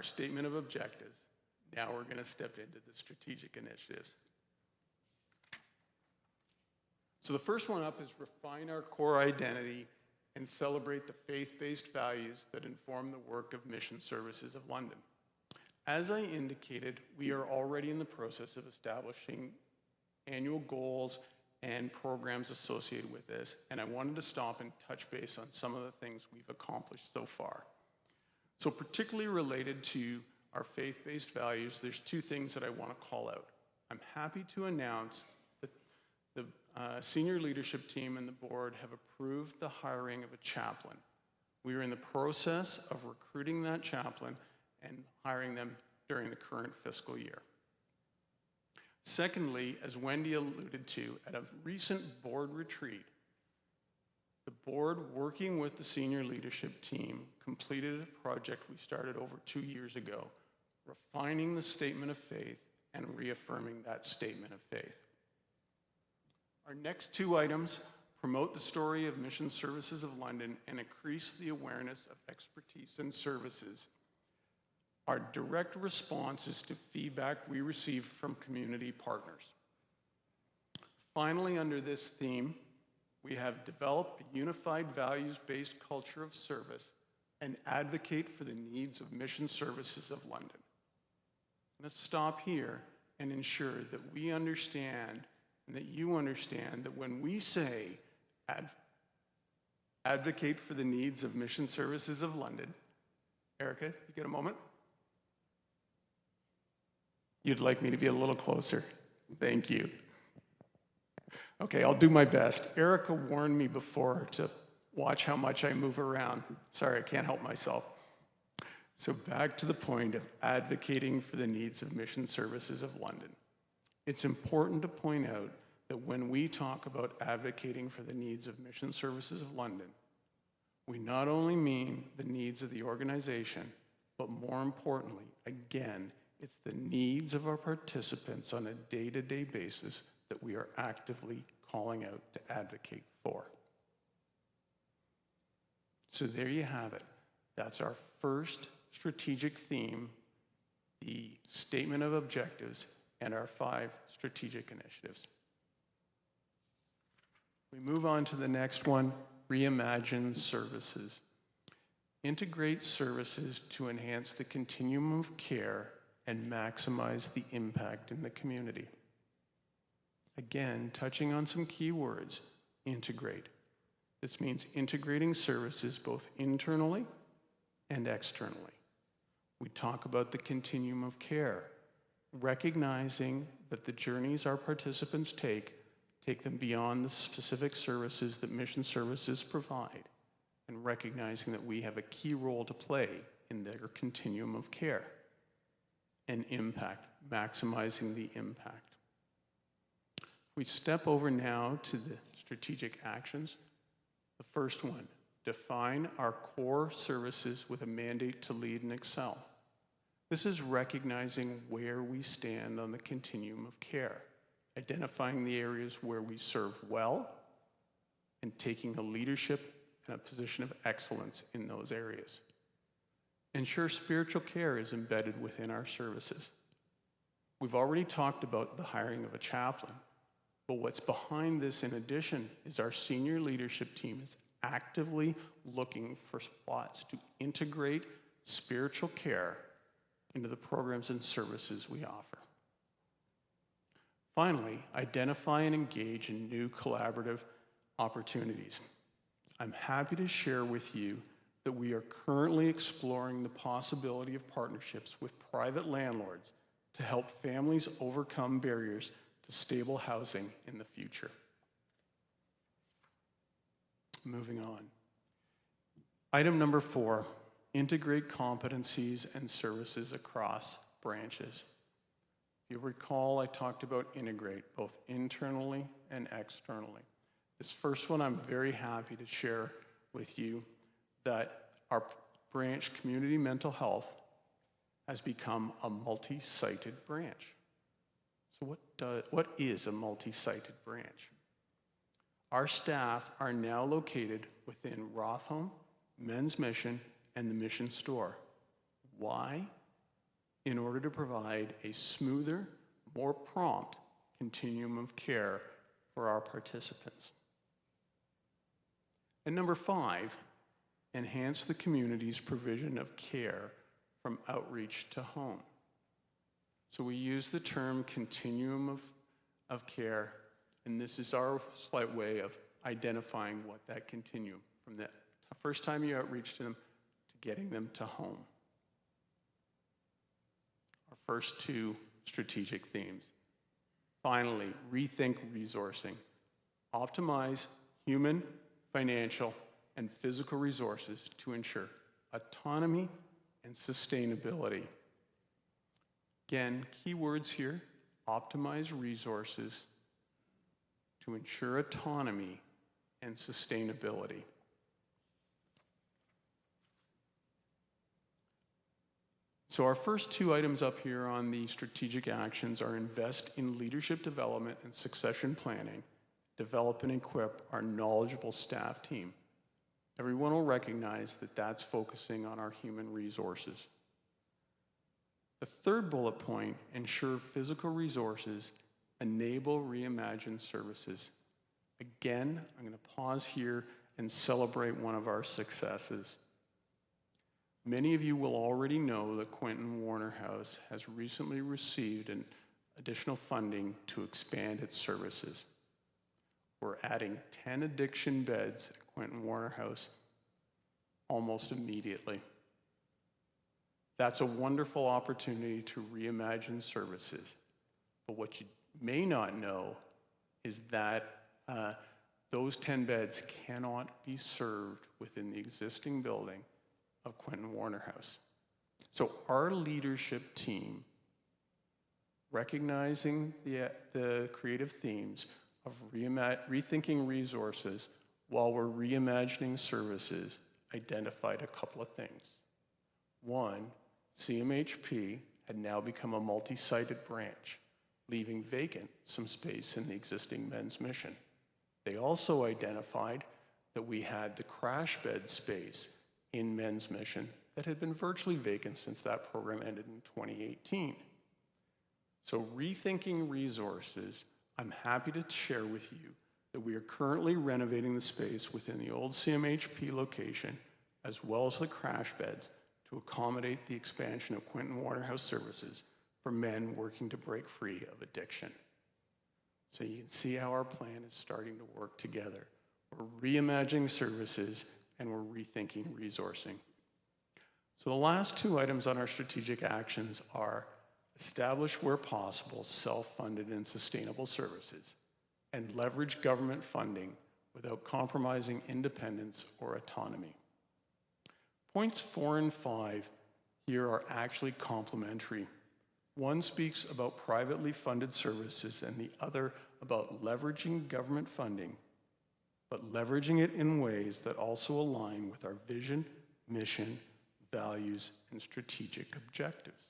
F: statement of objectives. Now we're going to step into the strategic initiatives. So the first one up is refine our core identity and celebrate the faith-based values that inform the work of Mission Services of London. As I indicated, we are already in the process of establishing annual goals and programs associated with this, and I wanted to stop and touch base on some of the things we've accomplished so far. So particularly related to our faith-based values, there's two things that I want to call out. I'm happy to announce that the senior leadership team and the board have approved the hiring of a chaplain. We are in the process of recruiting that chaplain and hiring them during the current fiscal year. Secondly, as Wendy alluded to, at a recent board retreat, the board, working with the senior leadership team, completed a project we started over 2 years ago, refining the statement of faith and reaffirming that statement of faith. Our next two items promote the story of Mission Services of London and increase the awareness of expertise and services. Our direct responses to feedback we received from community partners. Finally, under this theme, we have developed a unified values-based culture of service and advocate for the needs of Mission Services of London. Let's stop here and ensure that we understand and that you understand that when we say advocate for the needs of Mission Services of London, Erica, you get a moment? You'd like me to be a little closer. Thank you. Okay, I'll do my best. Erica warned me before to watch how much I move around. Sorry, I can't help myself. So back to the point of advocating for the needs of Mission Services of London. It's important to point out that when we talk about advocating for the needs of Mission Services of London, we not only mean the needs of the organization, but more importantly, again, it's the needs of our participants on a day-to-day basis that we are actively calling out to advocate for. So there you have it. That's our first strategic theme, the statement of objectives, and our 5 strategic initiatives. We move on to the next one, reimagine services. Integrate services to enhance the continuum of care and maximize the impact in the community. Again, touching on some key words, integrate. This means integrating services both internally and externally. We talk about the continuum of care, recognizing that the journeys our participants take them beyond the specific services that Mission Services provide, and recognizing that we have a key role to play in their continuum of care. And impact, maximizing the impact. We step over now to the strategic actions. The first one, define our core services with a mandate to lead and excel. This is recognizing where we stand on the continuum of care, identifying the areas where we serve well, and taking a leadership and a position of excellence in those areas. Ensure spiritual care is embedded within our services. We've already talked about the hiring of a chaplain, but what's behind this in addition is our senior leadership team is actively looking for spots to integrate spiritual care into the programs and services we offer. Finally, identify and engage in new collaborative opportunities. I'm happy to share with you that we are currently exploring the possibility of partnerships with private landlords to help families overcome barriers to stable housing in the future. Moving on. Item number 4, integrate competencies and services across branches. If you recall, I talked about integrate, both internally and externally. This first one, I'm very happy to share with you that our branch, Community Mental Health, has become a multi-sited branch. So what is a multi-sited branch? Our staff are now located within Rothhome, Men's Mission, and the Mission Store. Why? In order to provide a smoother, more prompt continuum of care for our participants. And number 5, enhance the community's provision of care from outreach to home. So we use the term continuum of care, and this is our slight way of identifying what that continuum, from the first time you outreach to them to getting them to home. Our first 2 strategic themes. Finally, rethink resourcing. Optimize human, financial, and physical resources to ensure autonomy and sustainability. Again, key words here, optimize resources to ensure autonomy and sustainability. So our first 2 items up here on the strategic actions are invest in leadership development and succession planning, develop and equip our knowledgeable staff team. Everyone will recognize that that's focusing on our human resources. The third bullet point, ensure physical resources enable reimagined services. Again, I'm going to pause here and celebrate one of our successes. Many of you will already know that Quentin Warner House has recently received an additional funding to expand its services. We're adding 10 addiction beds at Quentin Warner House almost immediately. That's a wonderful opportunity to reimagine services. But what you may not know is that those 10 beds cannot be served within the existing building of Quentin Warner House. So our leadership team, recognizing the creative themes of rethinking resources while we're reimagining services, identified a couple of things. 1, CMHP had now become a multi-sited branch, leaving vacant some space in the existing Men's Mission. They also identified that we had the crash bed space in Men's Mission that had been virtually vacant since that program ended in 2018. So rethinking resources, I'm happy to share with you that we are currently renovating the space within the old CMHP location, as well as the crash beds, to accommodate the expansion of Quentin Warner House services for men working to break free of addiction. So you can see how our plan is starting to work together. We're reimagining services and we're rethinking resourcing. So the last 2 items on our strategic actions are establish where possible self-funded and sustainable services and leverage government funding without compromising independence or autonomy. Points 4 and 5 here are actually complementary. One speaks about privately funded services and the other about leveraging government funding, but leveraging it in ways that also align with our vision, mission, values, and strategic objectives.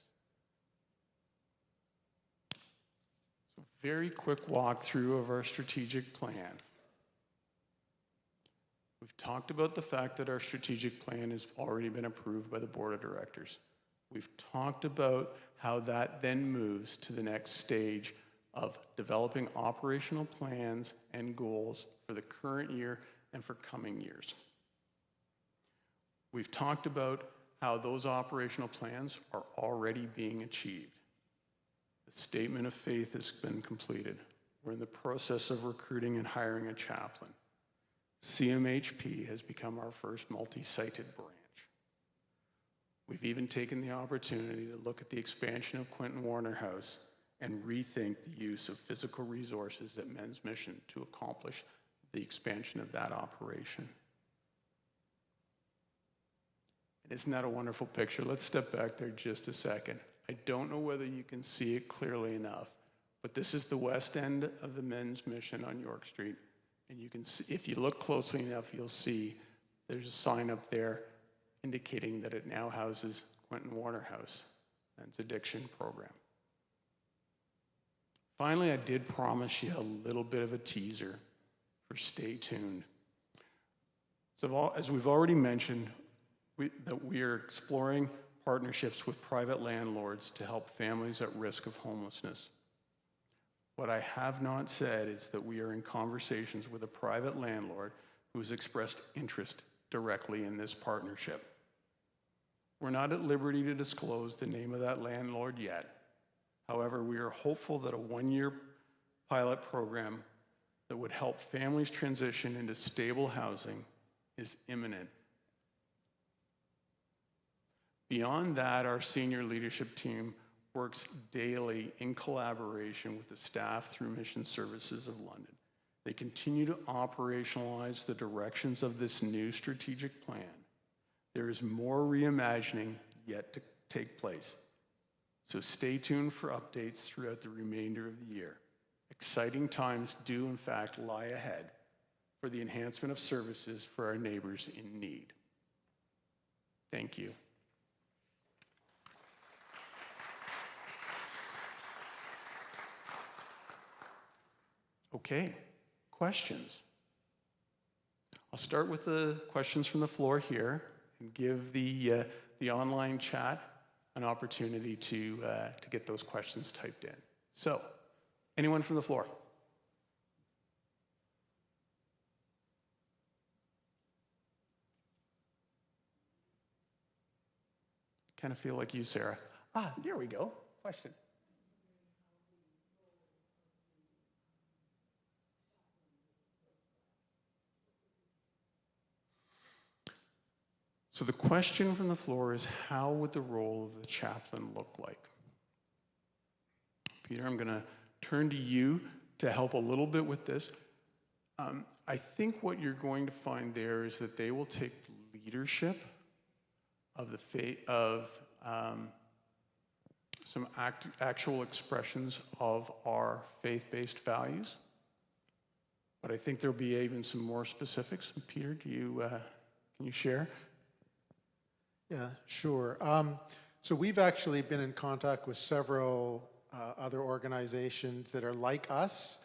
F: So very quick walkthrough of our strategic plan. We've talked about the fact that our strategic plan has already been approved by the board of directors. We've talked about how that then moves to the next stage of developing operational plans and goals for the current year and for coming years. We've talked about how those operational plans are already being achieved. The statement of faith has been completed. We're in the process of recruiting and hiring a chaplain. CMHP has become our first multi-sited branch. We've even taken the opportunity to look at the expansion of Quentin Warner House and rethink the use of physical resources at Men's Mission to accomplish the expansion of that operation. And isn't that a wonderful picture? Let's step back there just a second. I don't know whether you can see it clearly enough, but this is the west end of the Men's Mission on York Street. And you can see, if you look closely enough, you'll see there's a sign up there indicating that it now houses Quentin Warner House, Men's Addiction Program. Finally, I did promise you a little bit of a teaser for stay tuned. So as we've already mentioned, that we are exploring partnerships with private landlords to help families at risk of homelessness. What I have not said is that we are in conversations with a private landlord who has expressed interest directly in this partnership. We're not at liberty to disclose the name of that landlord yet. However, we are hopeful that a one-year pilot program that would help families transition into stable housing is imminent. Beyond that, our senior leadership team works daily in collaboration with the staff through Mission Services of London. They continue to operationalize the directions of this new strategic plan. There is more reimagining yet to take place. So stay tuned for updates throughout the remainder of the year. Exciting times do in fact lie ahead for the enhancement of services for our neighbors in need. Thank you. Okay, questions? I'll start with the questions from the floor here and give the online chat an opportunity to get those questions typed in. So, anyone from the floor? Kind of feel like you, Sarah. Ah, there we go. Question. So the question from the floor is, how would the role of the chaplain look like? Peter, I'm going to turn to you to help a little bit with this. I think what you're going to find there is that they will take leadership of some actual expressions of our faith-based values. But I think there'll be even some more specifics. Peter, can you share?
A: Yeah, sure. So we've actually been in contact with several other organizations that are like us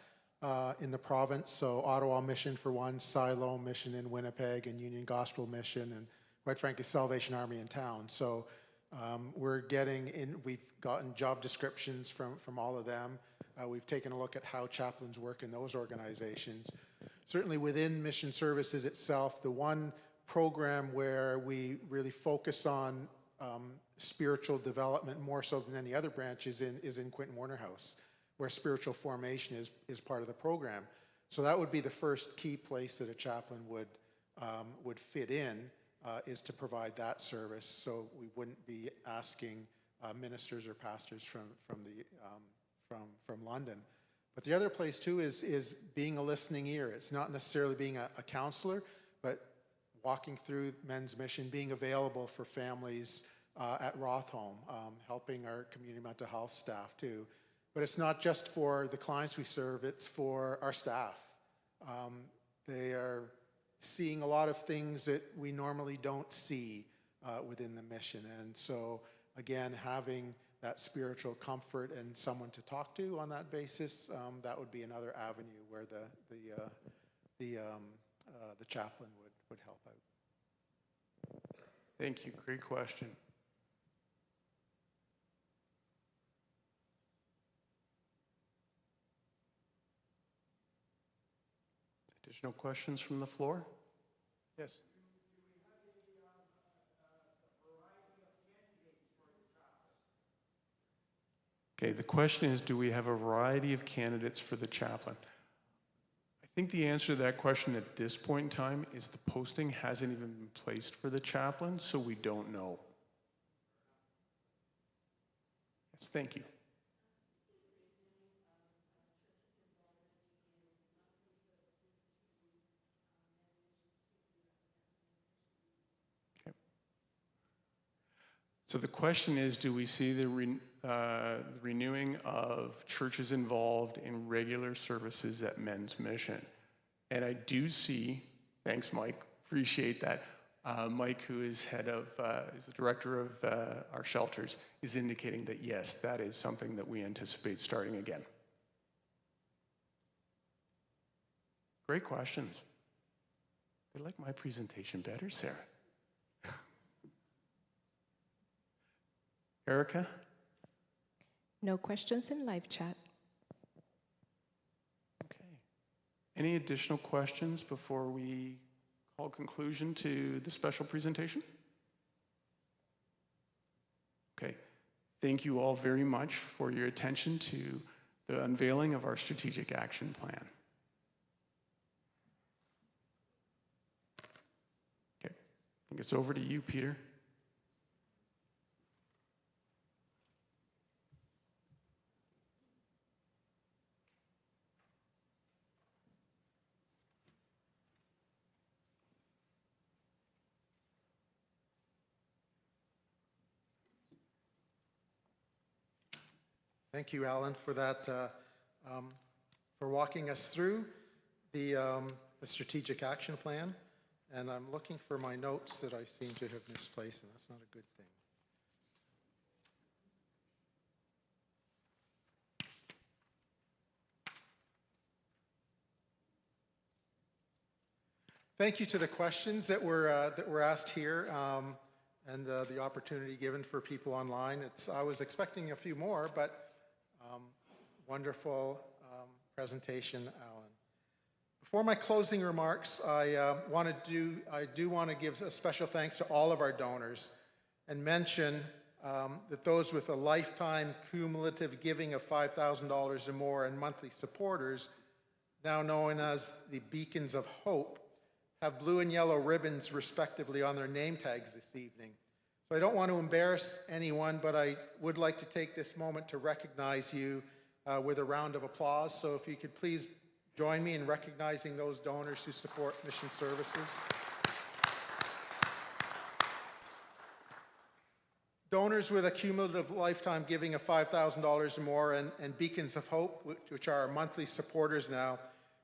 A: in the province. So Ottawa Mission for one, Siloam Mission in Winnipeg, and Union Gospel Mission, and quite frankly, Salvation Army in town. So we've gotten job descriptions from all of them. We've taken a look at how chaplains work in those organizations. Certainly within Mission Services itself, the one program where we really focus on spiritual development more so than any other branch is in Quentin Warner House, where spiritual formation is part of the program. So that would be the first key place that a chaplain would fit in, is to provide that service. So we wouldn't be asking ministers or pastors from London. But the other place too is being a listening ear. It's not necessarily being a counselor, but walking through Men's Mission, being available for families at Rothholm, helping our community mental health staff too. But it's not just for the clients we serve, it's for our staff. They are seeing a lot of things that we normally don't see within the mission. And so, again, having that spiritual comfort and someone to talk to on that basis, that would be another avenue where the chaplain would help out.
F: Thank you. Great question. Additional questions from the floor? Yes. Okay, the question is, do we have a variety of candidates for the chaplain? I think the answer to that question at this point in time is the posting hasn't even been placed for the chaplain, so we don't know. Yes, thank you. Okay. So the question is, do we see the renewing of churches involved in regular services at Men's Mission? And I do see, thanks Mike, appreciate that, Mike, who is is the director of our shelters, is indicating that yes, that is something that we anticipate starting again. Great questions. They like my presentation better, Sarah. Erica?
D: No questions in live chat.
F: Okay. Any additional questions before we call conclusion to the special presentation? Okay. Thank you all very much for your attention to the unveiling of our strategic action plan. Okay. I think it's over to you, Peter.
A: Thank you, Alan, for that, for walking us through the strategic action plan. And I'm looking for my notes that I seem to have misplaced, and that's not a good thing. Thank you to the questions that were asked here. And the opportunity given for people online. I was expecting a few more, but wonderful presentation, Alan. Before my closing remarks, I do want to give a special thanks to all of our donors and mention that those with a lifetime cumulative giving of $5,000 or more and monthly supporters, now known as the Beacons of Hope, have blue and yellow ribbons respectively on their name tags this evening. So I don't want to embarrass anyone, but I would like to take this moment to recognize you with a round of applause. So if you could please join me in recognizing those donors who support mission services. Donors with a cumulative lifetime giving of $5,000 or more and Beacons of Hope, which are our monthly supporters now,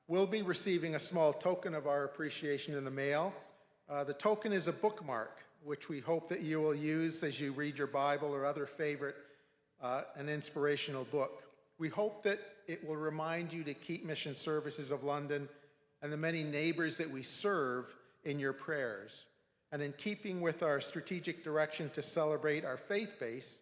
A: will be receiving a small token of our appreciation in the mail. The token is a bookmark, which we hope that you will use as you read your Bible or other favorite and inspirational book. We hope that it will remind you to keep Mission Services of London and the many neighbors that we serve in your prayers. And in keeping with our strategic direction to celebrate our faith base,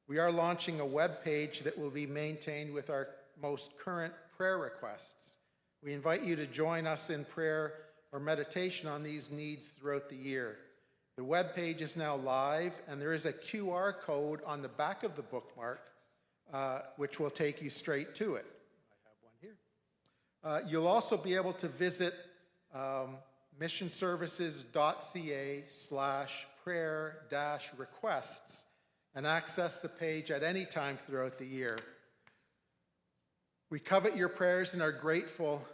A: we are launching a web page that will be maintained with our most current prayer requests. We invite you to join us in prayer or meditation on these needs throughout the year. The web page is now live, and there is a QR code on the back of the bookmark, which will take you straight to it. I have one here. You'll also be able to visit missionservices.ca/prayer-requests and access the page at any time throughout the year. We covet your prayers and are grateful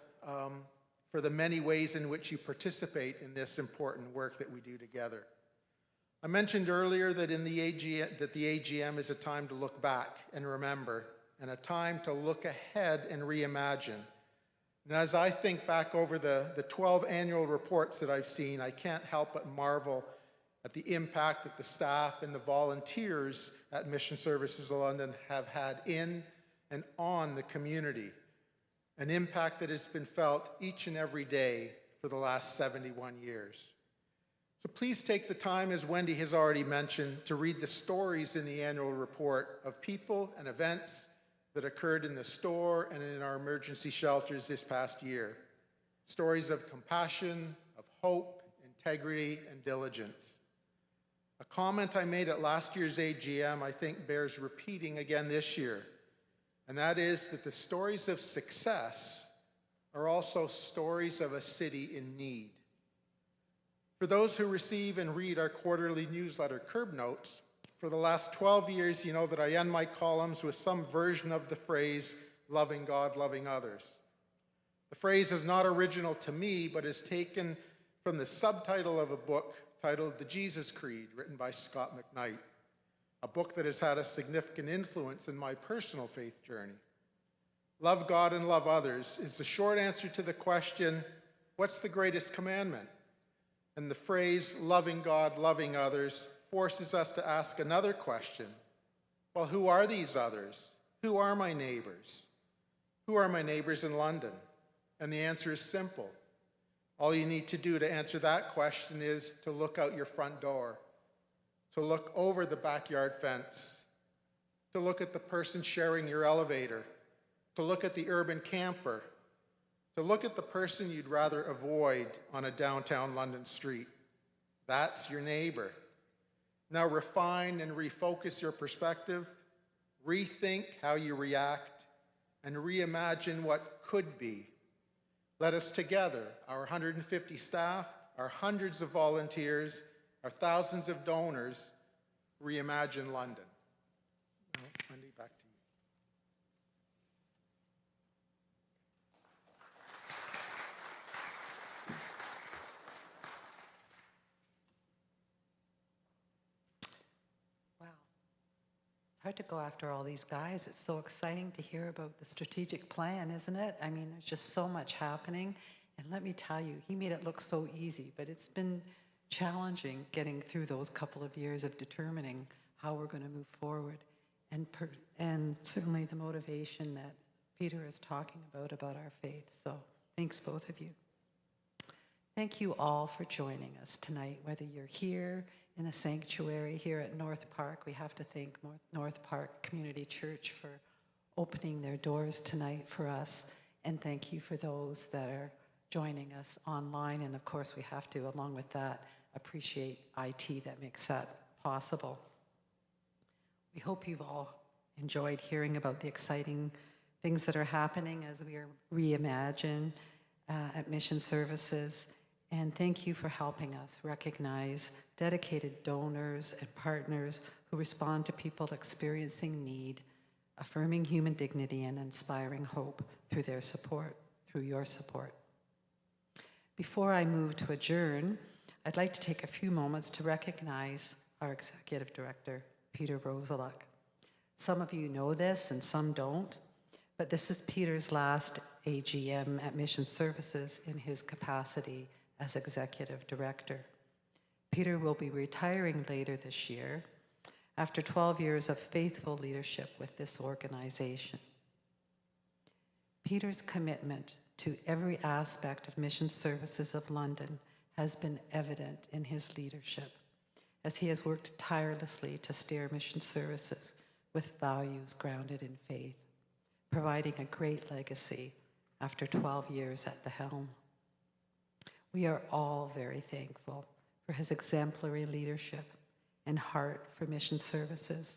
A: for the many ways in which you participate in this important work that we do together. I mentioned earlier that the AGM is a time to look back and remember, and a time to look ahead and reimagine. And as I think back over the 12 annual reports that I've seen, I can't help but marvel at the impact that the staff and the volunteers at Mission Services of London have had in and on the community, an impact that has been felt each and every day for the last 71 years. So please take the time, as Wendy has already mentioned, to read the stories in the annual report of people and events that occurred in the store and in our emergency shelters this past year. Stories of compassion, of hope, integrity, and diligence. A comment I made at last year's AGM, I think, bears repeating again this year, and that is that the stories of success are also stories of a city in need. For those who receive and read our quarterly newsletter, Curb Notes, for the last 12 years, you know that I end my columns with some version of the phrase, loving God, loving others. The phrase is not original to me, but is taken from the subtitle of a book titled The Jesus Creed, written by Scott McKnight, a book that has had a significant influence in my personal faith journey. Love God and love others is the short answer to the question, what's the greatest commandment? And the phrase, loving God, loving others, forces us to ask another question. Well, who are these others? Who are my neighbors? Who are my neighbors in London? And the answer is simple. All you need to do to answer that question is to look out your front door, to look over the backyard fence, to look at the person sharing your elevator, to look at the urban camper, to look at the person you'd rather avoid on a downtown London street. That's your neighbor. Now refine and refocus your perspective, rethink how you react, and reimagine what could be. Let us together, our 150 staff, our hundreds of volunteers, our thousands of donors, reimagine London. Well, Wendy, back to you.
B: Wow. It's hard to go after all these guys. It's so exciting to hear about the strategic plan, isn't it? I mean, there's just so much happening. And let me tell you, he made it look so easy, but it's been challenging getting through those couple of years of determining how we're going to move forward. And certainly the motivation that Peter is talking about our faith. So thanks, both of you. Thank you all for joining us tonight, whether you're here in the sanctuary here at North Park. We have to thank North Park Community Church for opening their doors tonight for us. And thank you for those that are joining us online. And of course, we have to, along with that, appreciate IT that makes that possible. We hope you've all enjoyed hearing about the exciting things that are happening as we are reimagined at Mission Services. And thank you for helping us recognize dedicated donors and partners who respond to people experiencing need, affirming human dignity and inspiring hope through their support, through your support. Before I move to adjourn, I'd like to take a few moments to recognize our Executive Director, Peter Roseluck. Some of you know this and some don't, but this is Peter's last AGM at Mission Services in his capacity as Executive Director. Peter will be retiring later this year after 12 years of faithful leadership with this organization. Peter's commitment to every aspect of Mission Services of London has been evident in his leadership, as he has worked tirelessly to steer Mission Services with values grounded in faith, providing a great legacy after 12 years at the helm. We are all very thankful for his exemplary leadership and heart for Mission Services.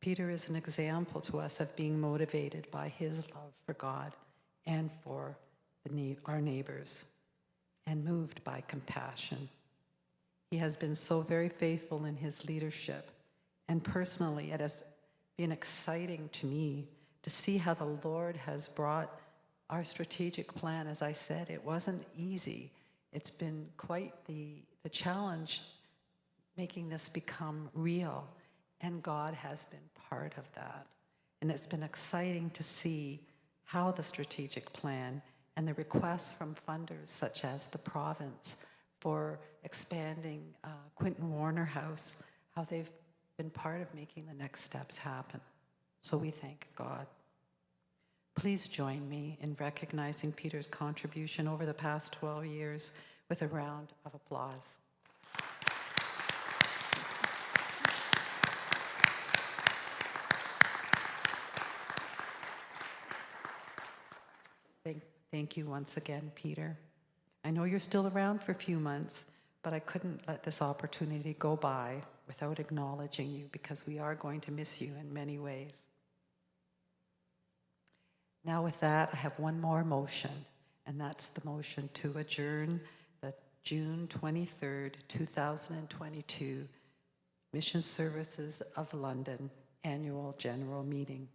B: Peter is an example to us of being motivated by his love for God and for our neighbors, and moved by compassion. He has been so very faithful in his leadership, and personally, it has been exciting to me to see how the Lord has brought our strategic plan. As I said, it wasn't easy. It's been quite the challenge making this become real, and God has been part of that. And it's been exciting to see how the strategic plan and the requests from funders such as the province for expanding Quinton Warner House, how they've been part of making the next steps happen. So we thank God. Please join me in recognizing Peter's contribution over the past 12 years with a round of applause. Thank you once again, Peter. I know you're still around for a few months, but I couldn't let this opportunity go by without acknowledging you, because we are going to miss you in many ways. Now with that, I have one more motion, and that's the motion to adjourn the June 23rd, 2022 Mission Services of London Annual General Meeting.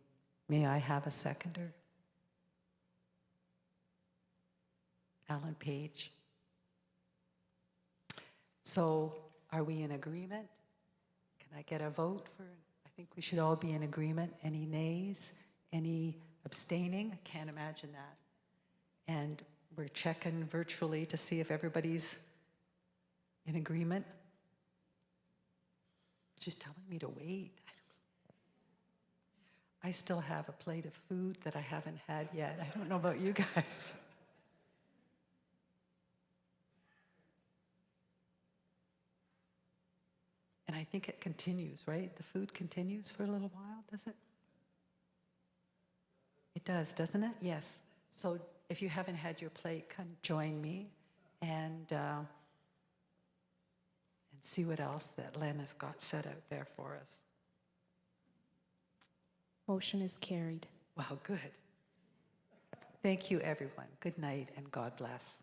B: May I have a seconder? Alan Page. So are we in agreement? Can I get a vote for, I think we should all be in agreement. Any nays? Any abstaining? I can't imagine that. And we're checking virtually to see if everybody's in agreement. She's telling me to wait. I still have a plate of food that I haven't had yet. I don't know about you guys. And I think it continues, right? The food continues for a little while, does it? It does, doesn't it? Yes. So if you haven't had your plate, come join me and see what else that Len has got set out there for us.
D: Motion is carried.
B: Wow, good. Thank you, everyone. Good night and God bless.